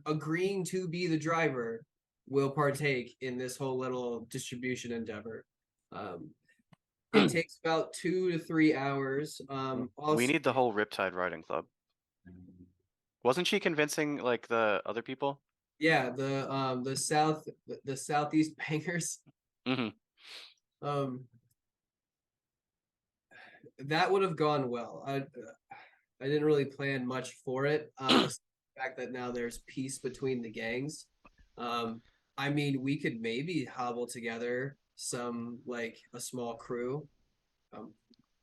agreeing to be the driver, will partake in this whole little distribution endeavor. It takes about 2 to 3 hours. Also, We need the whole Riptide Riding Club. Wasn't she convincing like the other people? yeah, the southeast bangers. Mm-hmm. That would have gone well. I didn't really plan much for it. The fact that now there's peace between the gangs. I mean, we could maybe hobble together some like a small crew.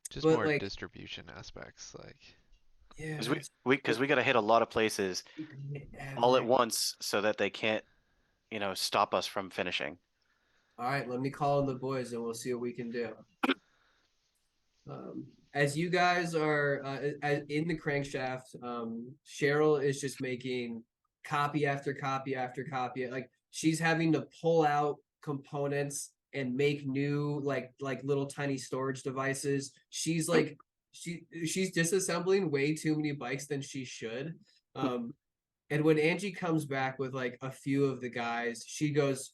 Just But more like, distribution aspects, like. yeah, Because we got to hit a lot of places all at once so that they can't, stop us from finishing. All right, let me call in the boys and we'll see what we can do. As you guys are in the crankshaft, Cheryl is just making copy after copy after copy. Like she's having to pull out components and make new like little tiny storage devices. She's like she's disassembling way too many bikes than she should. And when Angie comes back with like a few of the guys, she goes,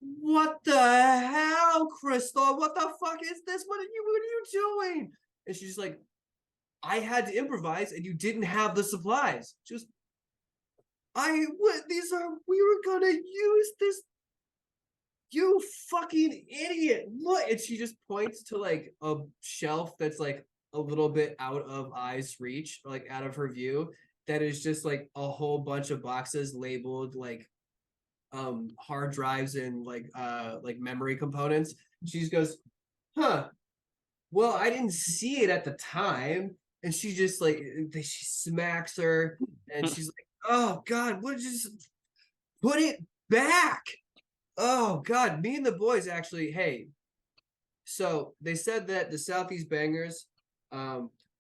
"What the hell, Crystal? What the fuck is this? What are you doing?" And she's like, "I had to improvise and you didn't have the supplies." She goes, we were gonna use this. You fucking idiot. Look. And she just points to like a shelf that's like a little bit out of eye's reach, like out of her view, that is just like a whole bunch of boxes labeled like hard drives and like memory components. She just goes, "Huh, well, I didn't see it at the time." And she just like she smacks her and she's like, "Oh god, what just put it back." Oh god, me and the boys actually, hey, so they said that the Southeast Bangers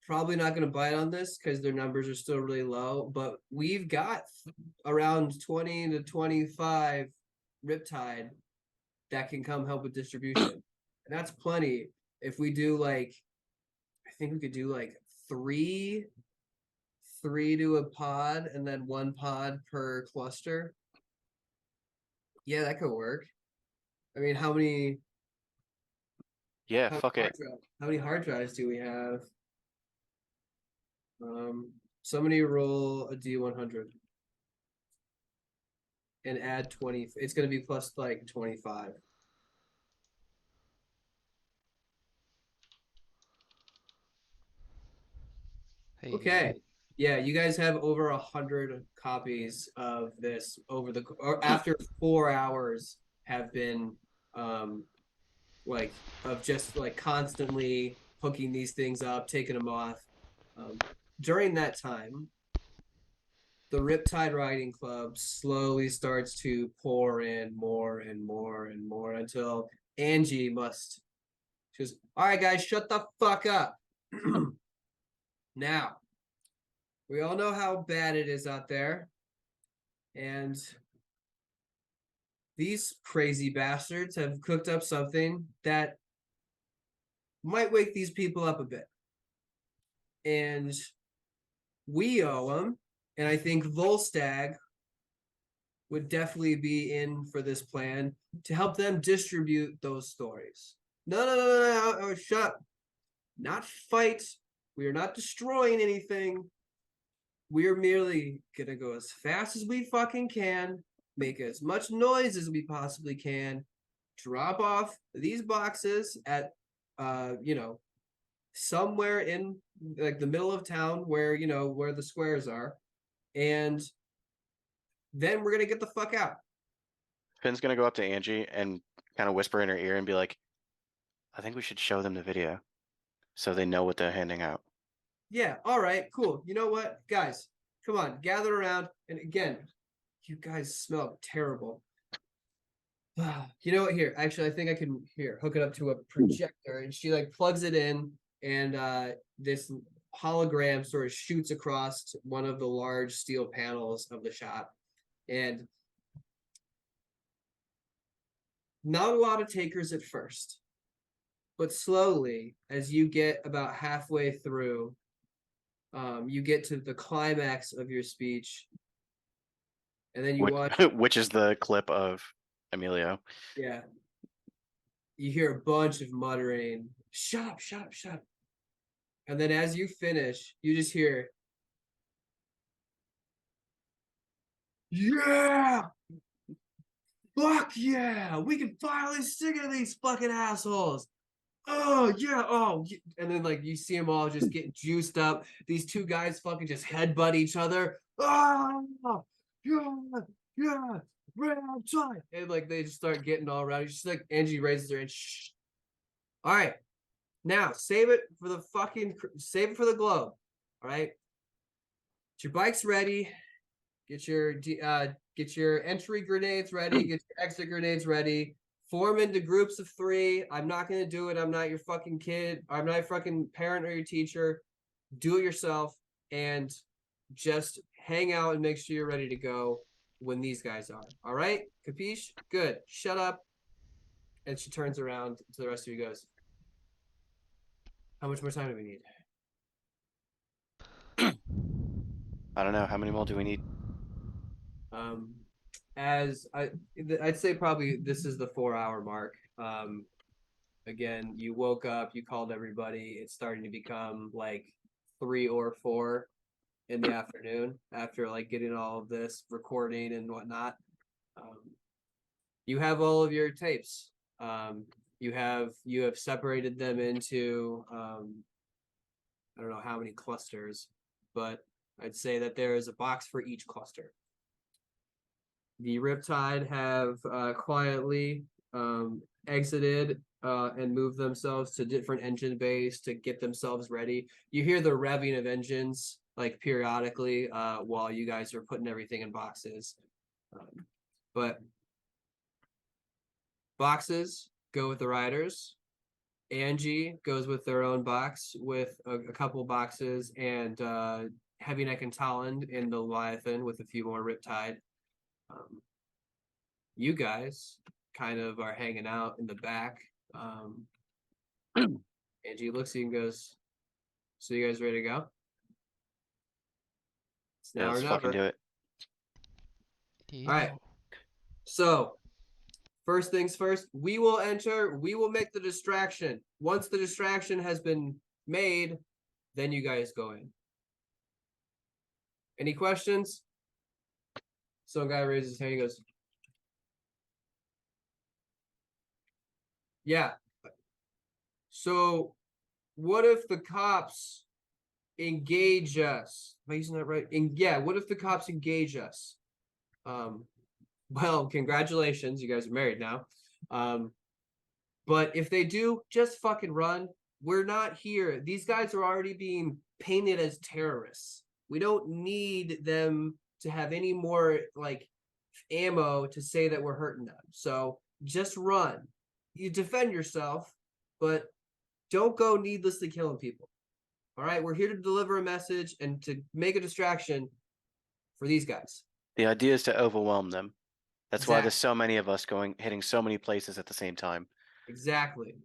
probably not going to bite on this because their numbers are still really low, but we've got around 20 to 25 Riptide that can come help with distribution. And that's plenty. If we do like, I think we could do like three to a pod and then 1 pod per cluster. Yeah, that could work. I mean, how many Yeah, fuck it. how many hard drives do we have? Somebody roll a D100 and add 20. It's going to be plus like 25. Hey. Okay. Yeah, you guys have over 100 copies of this or after 4 hours have been like of just like constantly hooking these things up, taking them off. During that time, the Riptide Riding Club slowly starts to pour in more and more and more until Angie must. She goes, "All right, guys, shut the fuck up." Now, we all know how bad it is out there. And these crazy bastards have cooked up something that might wake these people up a bit. And we owe them. And I think Volstagg would definitely be in for this plan to help them distribute those stories. No, shut up. Not fight. We are not destroying anything. We are merely gonna go as fast as we fucking can, make as much noise as we possibly can, drop off these boxes at somewhere in like the middle of town where where the squares are, and then we're gonna get the fuck out. Finn's gonna go up to Angie and kind of whisper in her ear and be like, "I think we should show them the video so they know what they're handing out." Yeah, all right, cool. You know what, guys? Come on, gather around. And again, you guys smell terrible. You know what? Here, actually, I think I can hook it up to a projector, and she like plugs it in, and this hologram sort of shoots across one of the large steel panels of the shop, and not a lot of takers at first, but slowly, as you get about halfway through, you get to the climax of your speech, and then you watch. Which is the clip of Emilio. Yeah. You hear a bunch of muttering shut up, shut up, shut up. And then as you finish, you just hear, yeah, fuck yeah, we can finally stick it to these fucking assholes. Oh yeah, and then like you see them all just get juiced up. These two guys fucking just headbutt each other. Oh yeah, yeah, red time. And like they just start getting all rowdy. She's like, Angie raises her hand. Shh. All right, now save it for the globe. All right, get your bikes ready. Get your entry grenades ready. Get your exit grenades ready. Form into groups of 3. I'm not going to do it. I'm not your fucking kid. I'm not your fucking parent or your teacher. Do it yourself and just hang out and make sure you're ready to go when these guys are. All right? Capiche? Good. Shut up. And she turns around to the rest of you goes, how much more time do we need? I don't know. How many more do we need? I'd say probably this is the 4-hour mark. Again, you woke up, you called everybody. It's starting to become like 3 or 4 in the afternoon after like getting all of this recording and whatnot. You have all of your tapes. You have separated them into I don't know how many clusters, but I'd say that there is a box for each cluster. The Riptide have quietly exited and moved themselves to different engine bays to get themselves ready. You hear the revving of engines like periodically while you guys are putting everything in boxes. But boxes go with the riders. Angie goes with their own box with a couple boxes, and Heavy Neck and Talon in the Leviathan with a few more Riptide. You guys kind of are hanging out in the back. Angie looks at you and goes, so you guys ready to go? It's now Yeah, or let's never. fucking do it. All right. So first things first, we will make the distraction. Once the distraction has been made, then you guys go in. Any questions? Some guy raises his hand, he goes, yeah. So what if the cops engage us? Am I using that right? What if the cops engage us? Well, congratulations, you guys are married now. But if they do, just fucking run. We're not here. These guys are already being painted as terrorists. We don't need them to have any more like ammo to say that we're hurting them. So just run. You defend yourself, but don't go needlessly killing people. All right, we're here to deliver a message and to make a distraction for these guys. The idea is to overwhelm them. That's why there's Exactly. so many of us hitting so many places at the same time. Exactly.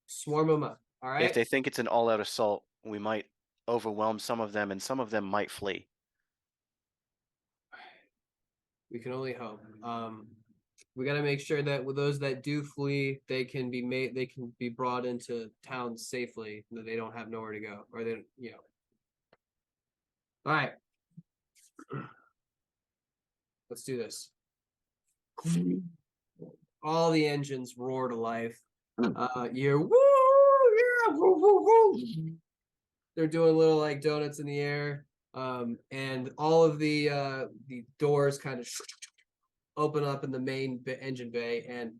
Swarm them up. All right. If they think it's an all-out assault, we might overwhelm some of them, and some of them might flee. We can only hope. We got to make sure that with those that do flee, they can be brought into town safely, that they don't have nowhere to go, or they, All right. Let's do this. All the engines roar to life. You're woo, yeah, woo, woo, woo. They're doing little like donuts in the air. And all of the doors kind of open up in the main engine bay, and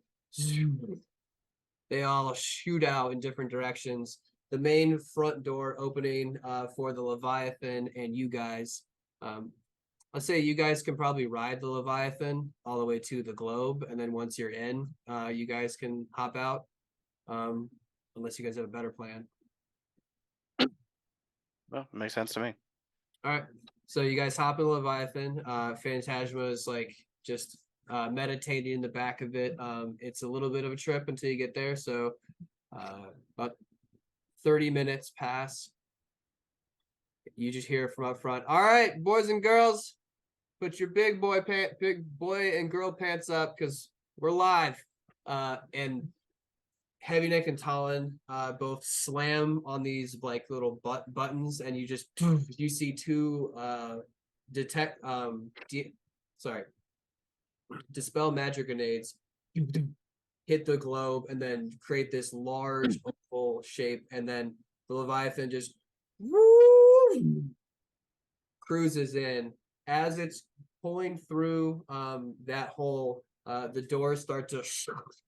they all shoot out in different directions. The main front door opening for the Leviathan and you guys. Let's say you guys can probably ride the Leviathan all the way to the globe, and then once you're in, you guys can hop out. Unless you guys have a better plan. Well, it makes sense to me. All right. So you guys hop in the Leviathan. Phantasma is like just meditating in the back of it. It's a little bit of a trip until you get there. So about 30 minutes pass. You just hear from up front. All right, boys and girls, put your big boy and girl pants up because we're live. And Heavy Neck and Talon both slam on these like little buttons, and you just you see two detect sorry, dispel magic grenades hit the globe and then create this large oval shape, and then the Leviathan just cruises in. As it's pulling through that hole, the doors start to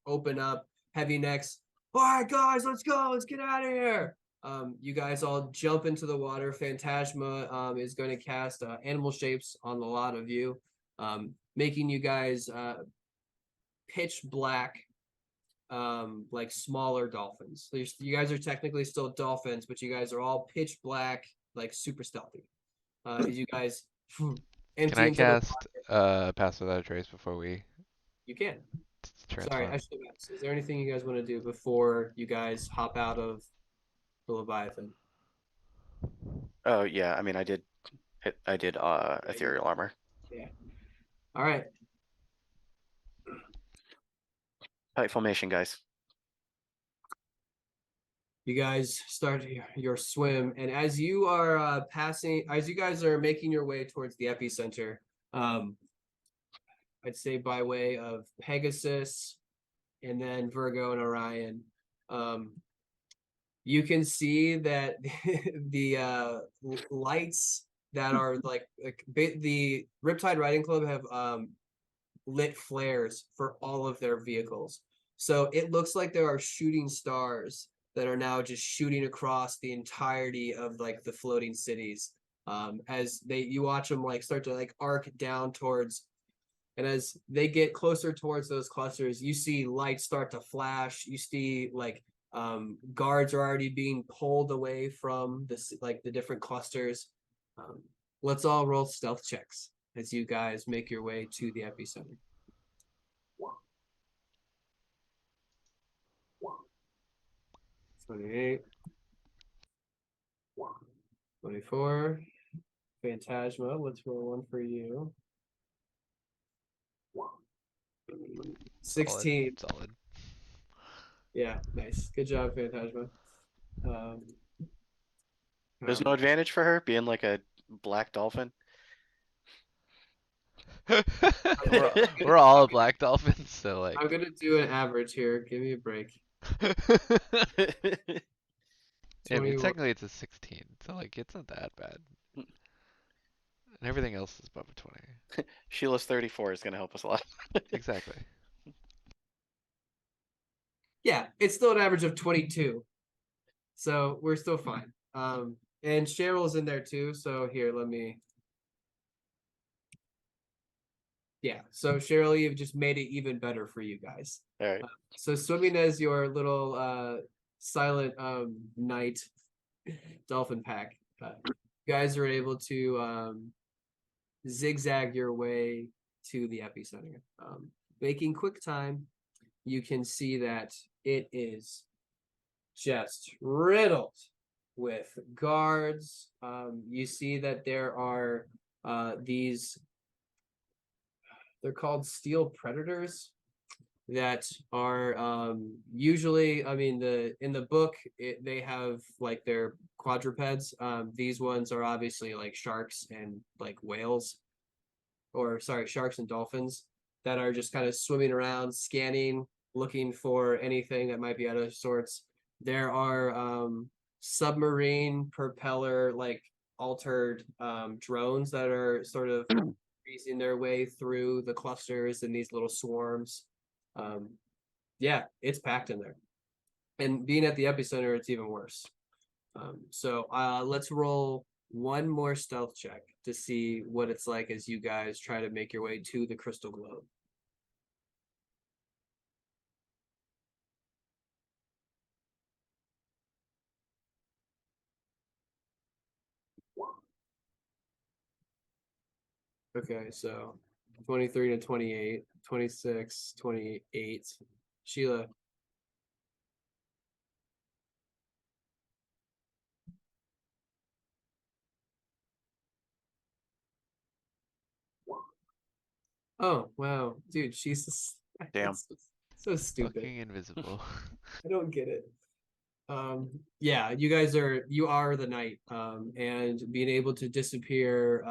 open up. Heavy Necks, all right guys, let's go, let's get out of here. You guys all jump into the water. Phantasma is going to cast animal shapes on a lot of you, making you guys pitch black, like smaller dolphins. So you guys are technically still dolphins, but you guys are all pitch black, like super stealthy. As you guys Can empty I into cast Pass Without a Trace before we you can. Sorry, transform? I should have asked. Is there anything you guys want to do before you guys hop out of the Leviathan? Oh yeah, I mean I did Yeah, ethereal armor. Yeah. All right. Tight formation, guys. You guys start your swim, and as you are as you guys are making your way towards the epicenter, I'd say by way of Pegasus and then Virgo and Orion, you can see that the lights that are like the Riptide Riding Club have lit flares for all of their vehicles. So it looks like there are shooting stars that are now just shooting across the entirety of like the floating cities. As you watch them like start to like arc down towards, and as they get closer towards those clusters, you see lights start to flash. You see like guards are already being pulled away from this like the different clusters. Let's all roll stealth checks as you guys make your way to the epicenter. 28, 24. Phantasma, let's roll one for you. 16. Solid. Yeah, nice. Good job, Phantasma. There's no advantage for her being like a black dolphin. We're all black dolphins, so like. I'm gonna do an average here. Give me a break. Yeah, I mean, 21. technically it's a 16, so like it's not that bad. And everything else is above a 20. Sheila's 34 is gonna help us a lot. Exactly. Yeah, it's still an average of 22. So we're still fine. And Cheryl's in there too. So here, let me. Yeah, so Cheryl, you've just made it even better for you guys. All right. So swimming as your little silent knight dolphin pack, you guys are able to zigzag your way to the epicenter. Making quick time, you can see that it is just riddled with guards. You see that there are these, they're called steel predators that are usually, I mean, in the book they have like their quadrupeds. These ones are obviously like sharks and like whales, or sorry, sharks and dolphins that are just kind of swimming around, scanning, looking for anything that might be out of sorts. There are submarine propeller like altered drones that are sort of breezing their way through the clusters in these little swarms. Yeah, it's packed in there. And being at the epicenter, it's even worse. So let's roll one more stealth check to see what it's like as you guys try to make your way to the crystal globe. Okay, so 23 to 28, 26, 28. Sheila. Oh, wow. Dude, she's Damn. So stupid. Fucking invisible. I don't get it. Yeah, you are the knight, and being able to disappear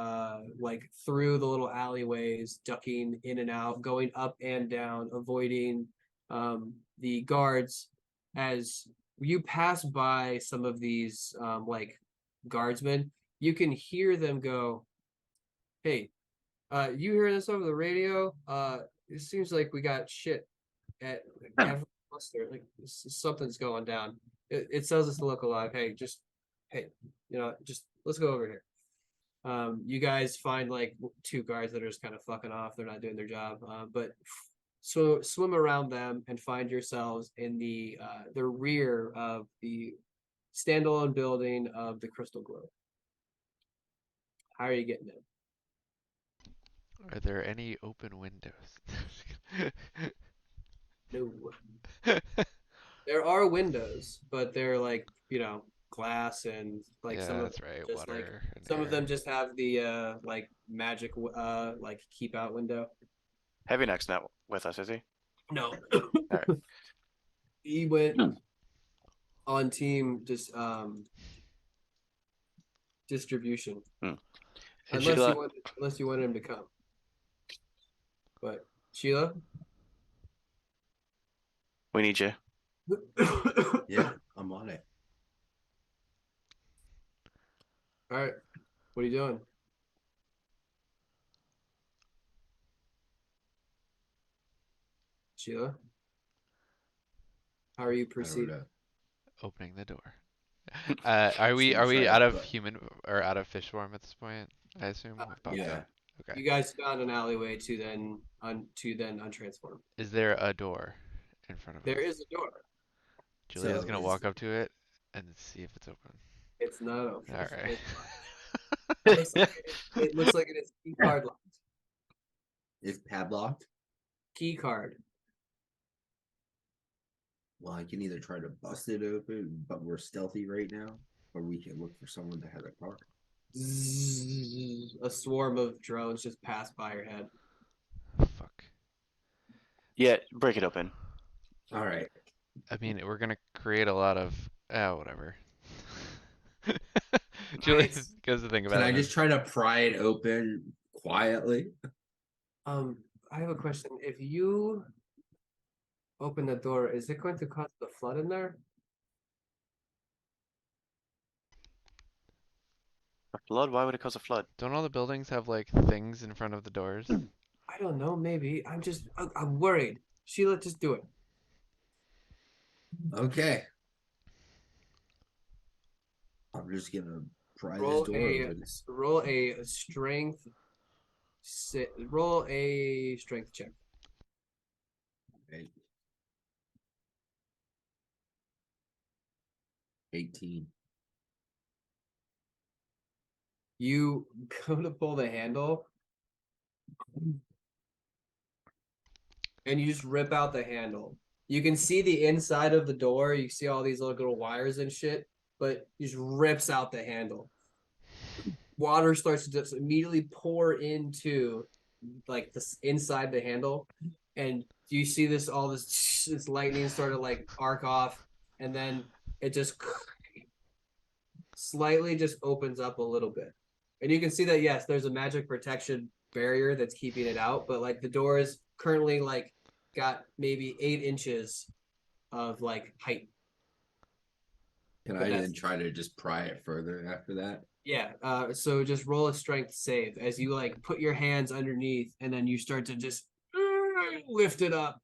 like through the little alleyways, ducking in and out, going up and down, avoiding the guards. As you pass by some of these like guardsmen, you can hear them go, "Hey, you hear this over the radio? It seems like we got shit at every cluster. Like something's going down. It tells us to look alive. Hey, just let's go over here." You guys find like two guards that are just kind of fucking off. They're not doing their job. But so swim around them and find yourselves in the rear of the standalone building of the Crystal Globe. How are you getting in? Are there any open windows? No. There are windows, but they're like, glass and like Yeah, some of that's right. just like Water and some of them air. just have the like magic like keep out window. Heavy Neck's not with us, is he? No. Alright. He went on team just distribution. And Unless Sheila, you want him to come. But Sheila? we need you. Yeah, I'm on it. All right. What are you doing? Sheila? How are you I don't proceeding? know. Opening the door. Are we Shouldn't try out to of put- human or out of fish form at this point? I assume we've popped yeah. out. Okay. You guys found an alleyway to then untransform. Is there a door in front of There us? is a door. Julia's So gonna is- walk up to it and see if it's open. It's not open. All right. It looks like it is key card locked. It's padlocked. Key card. Well, I can either try to bust it open, but we're stealthy right now, or we can look for someone that has a car. Zzz, a swarm of drones just passed by your head. Fuck. Yeah, break it open. All right. I mean, we're gonna create a lot of whatever. Julia Nice. goes to think Can about I it. just try to pry it open quietly? I have a question. If you open the door, is it going to cause the flood in there? A flood? Why would it cause a flood? Don't all the buildings have like things in front of the doors? I don't know. Maybe. I'm worried. Sheila, just do it. Okay. I'm just gonna pry Roll this door a open. roll a strength. Roll a strength check. Okay. 18. You go to pull the handle, and you just rip out the handle. You can see the inside of the door. You see all these little wires and shit, but he just rips out the handle. Water starts to just immediately pour into like this inside the handle, and you see this this lightning sort of like arc off, and then it just slightly just opens up a little bit, and you can see that yes, there's a magic protection barrier that's keeping it out, but like the door is currently like got maybe 8 inches of like height. Can I then try to just pry it further after that? Yeah, so just roll a strength save as you like put your hands underneath and then you start to just lift it up.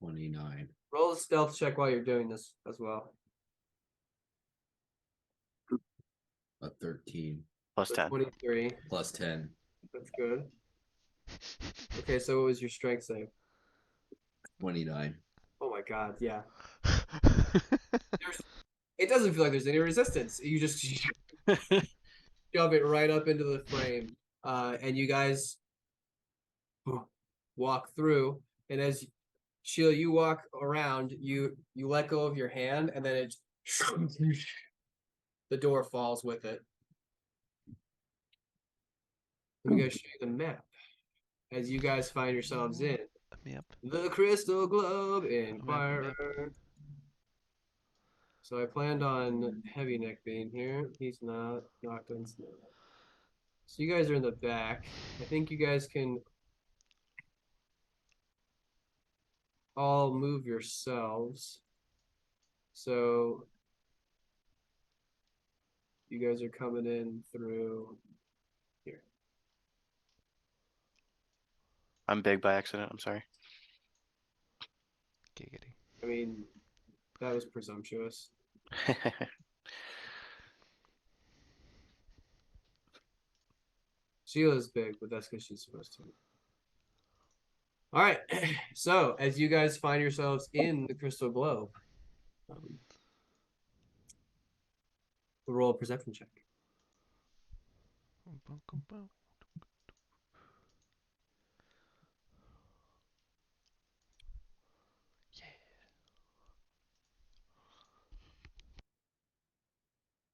29. Roll a stealth check while you're doing this as well. A 13 Plus So 10. 23. plus 10. That's good. Okay, so what was your strength save? 29. Oh my god, yeah. It doesn't feel like there's any resistance. You just shove it right up into the frame. And you guys walk through, and as Sheila, you walk around, you let go of your hand, and then it the door falls with it. Let me go show you the map. As you guys find yourselves in, Yep. The Crystal Globe Yep. Inquirer. So I planned on Heavy Neck being here. He's not. Nocton's not. So you guys are in the back. I think you guys can all move yourselves. So you guys are coming in through here. I'm big by accident. I'm sorry. Giggity. I mean, that was presumptuous. Sheila's big, but that's because she's supposed to. All right. So as you guys find yourselves in the Crystal Globe, roll a perception check.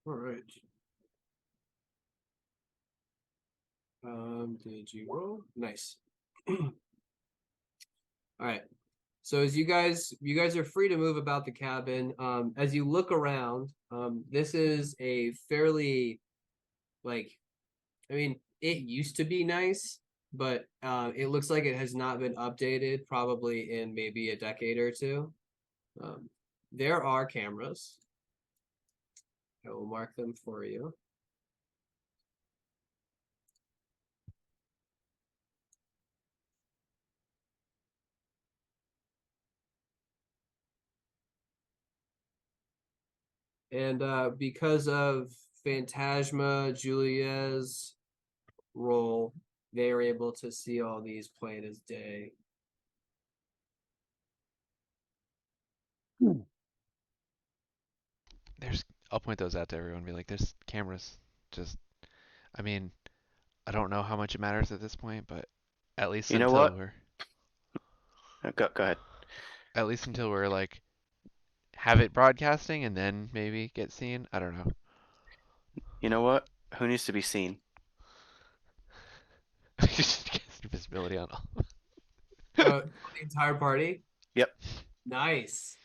All right. Did you roll? Nice. All right. So as you guys are free to move about the cabin. As you look around, this is a fairly like, I mean, it used to be nice, but it looks like it has not been updated probably in maybe a decade or two. There are cameras. I will mark them for you. And because of Phantasma, Julia's role, they are able to see all these plain as day. I'll point those out to everyone. Be like, there's cameras. Just, I mean, I don't know how much it matters at this point, but at least You know until what? we're Go ahead. at least until we're like have it broadcasting and then maybe get seen. I don't know. You know what? Who needs to be seen? Just get visibility on all. The entire party? Yep. Nice.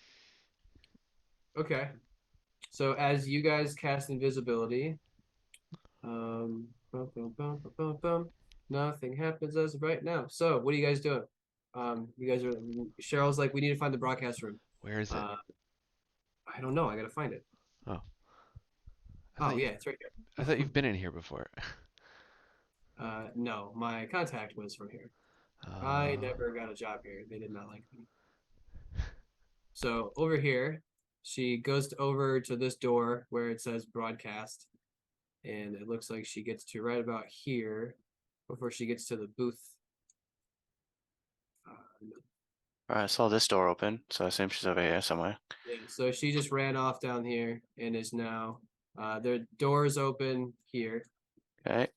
Okay. So as you guys cast invisibility, bum, bum, bum, bum, bum, bum, nothing happens as of right now. So what are you guys doing? You guys are Cheryl's like, we need to find the broadcast room. Where is it? I don't know. I gotta find it. Oh. Oh yeah, it's right here. I thought you've been in here before. No, my contact was from here. I never got a job here. They did not like me. So over here, she goes over to this door where it says broadcast, and it looks like she gets to right about here before she gets to the booth. I saw this door open, so I assume she's over here somewhere. Yeah, so she just ran off down here and is now their doors open here. Okay.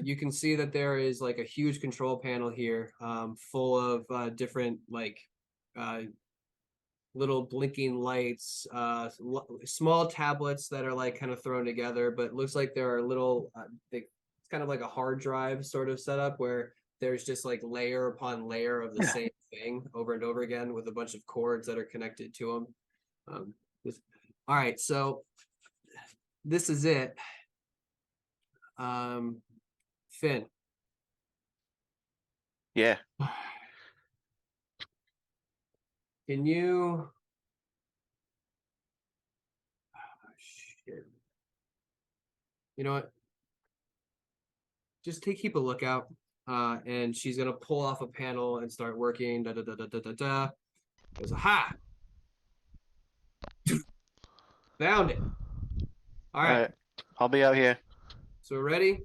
You can see that there is like a huge control panel here, full of different like little blinking lights, small tablets that are like kind of thrown together, but it looks like there are little, it's kind of like a hard drive sort of setup where there's just like layer upon layer of the same thing over and over again with a bunch of cords that are connected to them. All right, so this is it. Finn. Yeah. Can you? Shit. You know what? Just keep a lookout. And she's gonna pull off a panel and start working. Da da da da da da da. Goes, aha! Found it. All right. I'll be out here. So we're ready.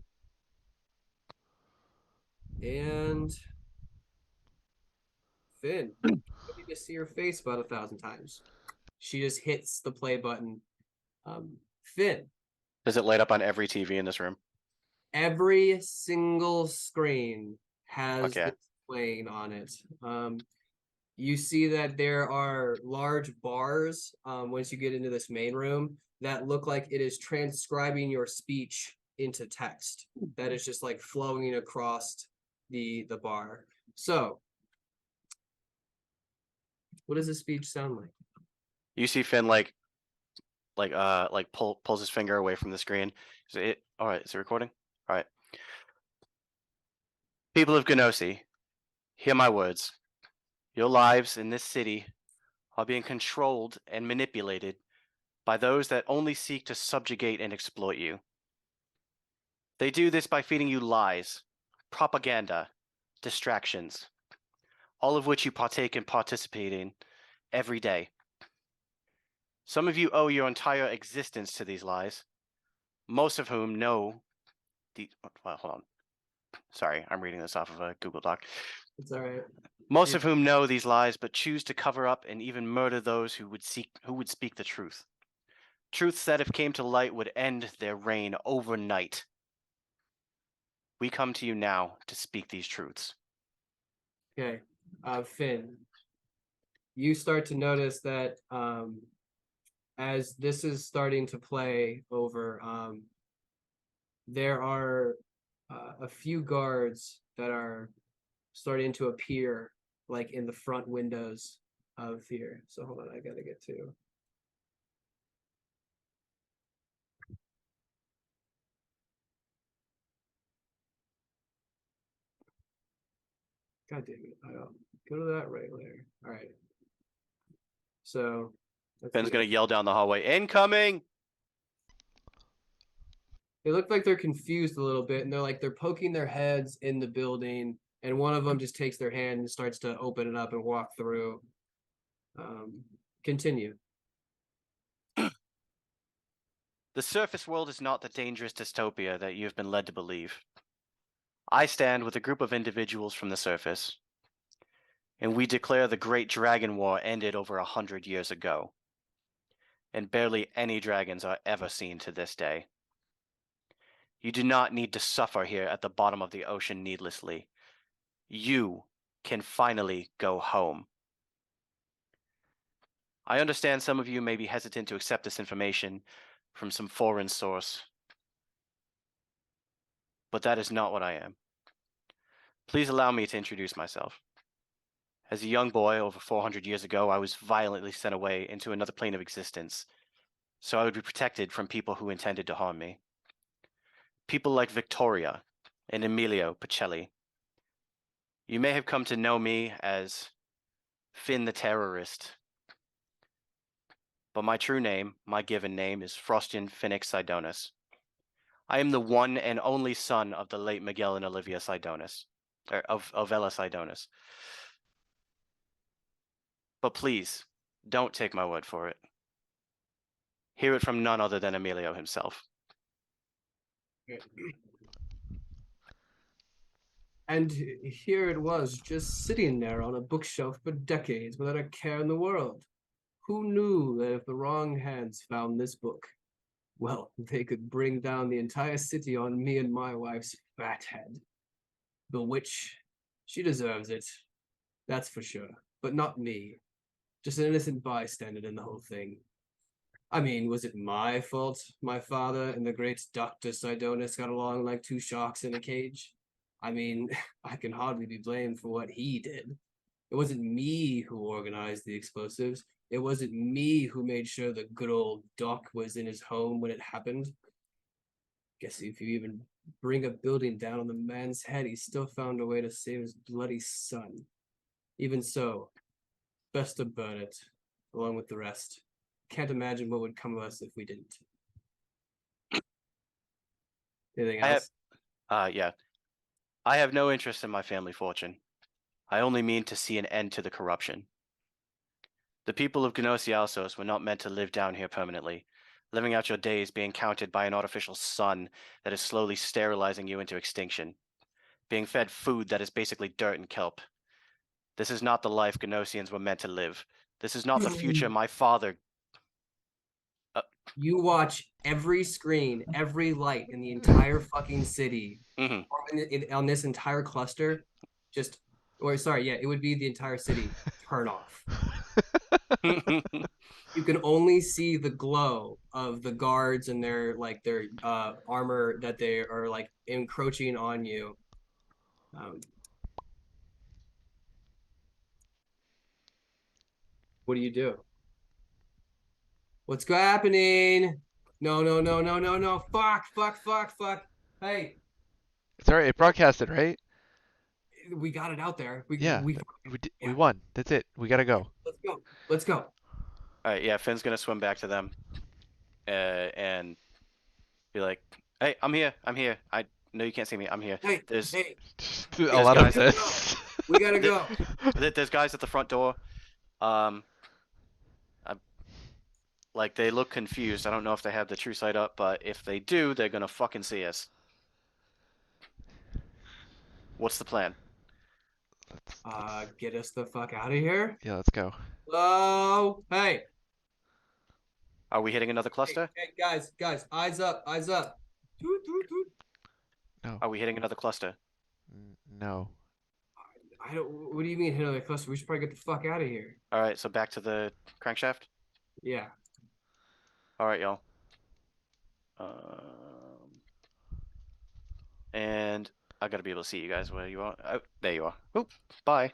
And Finn, I need to see your face about 1,000 times. She just hits the play button. Finn. Does it light up on every TV in this room? Every single screen has Okay. this playing on it. You see that there are large bars once you get into this main room that look like it is transcribing your speech into text that is just like flowing across the bar. So, what does this speech sound like? You see Finn pulls his finger away from the screen. Is it all right? Is it recording? All right. People of Gnosi, hear my words. Your lives in this city are being controlled and manipulated by those that only seek to subjugate and exploit you. They do this by feeding you lies, propaganda, distractions, all of which you partake and participate in every day. Some of you owe your entire existence to these lies, most of whom know the. Well, hold on. Sorry, I'm reading this off of a Google Doc. It's all right. Most of whom know these lies, but choose to cover up and even murder those who would speak the truth. Truths that, if came to light, would end their reign overnight. We come to you now to speak these truths. Okay, Finn, you start to notice that as this is starting to play over, there are a few guards that are starting to appear like in the front windows of here. So hold on, I gotta get to. God damn it! I don't go to that right later. All right. So Finn's gonna yell down the hallway, "Incoming!" They look like they're confused a little bit, and they're poking their heads in the building, and one of them just takes their hand and starts to open it up and walk through. Continue. The surface world is not the dangerous dystopia that you have been led to believe. I stand with a group of individuals from the surface, and we declare the Great Dragon War ended over 100 years ago, and barely any dragons are ever seen to this day. You do not need to suffer here at the bottom of the ocean needlessly. You can finally go home. I understand some of you may be hesitant to accept this information from some foreign source, but that is not what I am. Please allow me to introduce myself. As a young boy over 400 years ago, I was violently sent away into another plane of existence, so I would be protected from people who intended to harm me. People like Victoria and Emilio Pacelli. You may have come to know me as Finn the Terrorist, but my true name, my given name, is Frostian Phoenix Sidonis. I am the one and only son of the late Miguel and Olivia Sidonis, of Ella Sidonis. But please, don't take my word for it. Hear it from none other than Emilio himself. And here it was, just sitting there on a bookshelf for decades without a care in the world. Who knew that if the wrong hands found this book, well, they could bring down the entire city on me and my wife's fat head. The witch, she deserves it, that's for sure, but not me. Just an innocent bystander in the whole thing. I mean, was it my fault my father and the great Dr. Sidonis got along like two sharks in a cage? I mean, I can hardly be blamed for what he did. It wasn't me who organized the explosives. It wasn't me who made sure the good old Doc was in his home when it happened. Guess if you even bring a building down on the man's head, he still found a way to save his bloody son. Even so, best to burn it, along with the rest. Can't imagine what would come of us if we didn't. Anything else? Yeah. I have no interest in my family fortune. I only mean to see an end to the corruption. The people of Gnosi Alsos were not meant to live down here permanently, living out your days being counted by an artificial sun that is slowly sterilizing you into extinction, being fed food that is basically dirt and kelp. This is not the life Gnosians were meant to live. This is not the future my father... You watch every screen, every light in the entire fucking city, Mhm. or on this entire cluster, it would be the entire city turn off. You can only see the glow of the guards and their armor that they are like encroaching on you. What do you do? What's happening? No, no, no, no, no, no. Fuck, fuck, fuck, fuck. Hey, It's alright. It broadcasted, right? we got it out there. We Yeah. we We yeah. won. That's it. We gotta go. Let's go. Let's go. All right, yeah, Finn's gonna swim back to them, and be like, "Hey, I'm here. I'm here. I know you can't see me. I'm here. Hey, There's hey, A lot of guys- this. we gotta go. there's guys at the front door. Like they look confused. I don't know if they have the true sight up, but if they do, they're gonna fucking see us. What's the plan? Get us the fuck out of here. Yeah, let's go. Oh, hey, Are we hitting another cluster? hey, guys, eyes up, eyes up. Toot, toot, toot. No. Are we hitting another cluster? No. I don't. What do you mean hit another cluster? We should probably get the fuck out of here. All right, so back to the crankshaft. Yeah. All right, y'all. And I gotta be able to see you guys where you are. Oh, there you are. Oop, bye.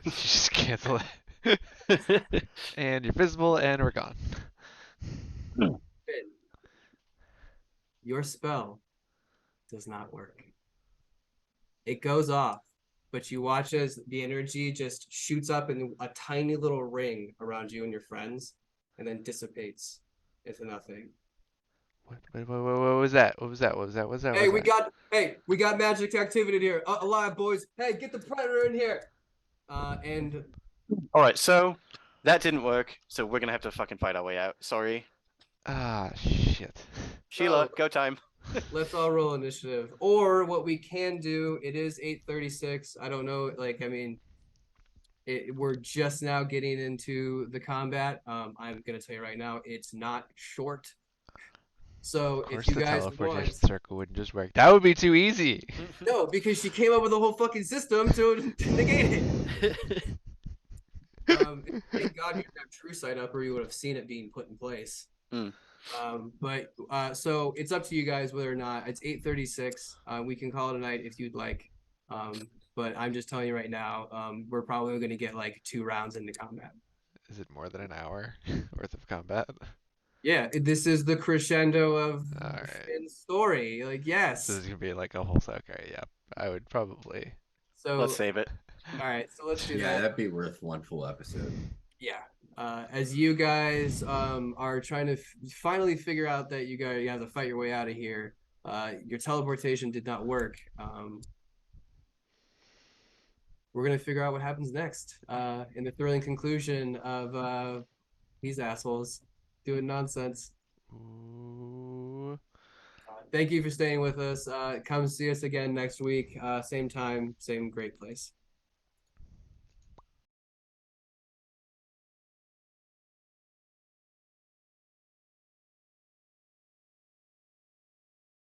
Just cancel it. And you're visible, and we're gone. Your spell does not work. It goes off, but you watch as the energy just shoots up in a tiny little ring around you and your friends, and then dissipates into nothing. What was that? What was that? What was that? What was that? Hey, What was that? we got magic activity here. Alive, boys. Hey, get the predator in here. And All right, so that didn't work. So we're gonna have to fucking fight our way out. Sorry, Ah, shit. Sheila. So- Go time. let's all roll initiative. Or what we can do, it is 8:36. I don't know, like, I mean, we're just now getting into the combat. I'm gonna tell you right now, it's not short. So Of course, if you the guys teleportation want, circle wouldn't just work. That would be too easy. no, because she came up with a whole fucking system to negate it. Thank God you didn't have true sight up, or you would have seen it being put in place. Mm. So it's up to you guys whether or not it's 8:36. We can call it a night if you'd like. But I'm just telling you right now, we're probably going to get like 2 rounds into combat. Is it more than an hour worth of combat? Yeah, this is the crescendo of Alright. Finn's story. Like, yes. This is gonna be like a whole okay, yeah. I would probably. So Let's save it. all right, so let's do Yeah, that. that'd be worth one full episode. Yeah. As you guys are trying to finally figure out that you have to fight your way out of here, your teleportation did not work. We're gonna figure out what happens next in the thrilling conclusion of these assholes doing nonsense. Ooh. Thank you for staying with us. Come see us again next week, same time, same great place.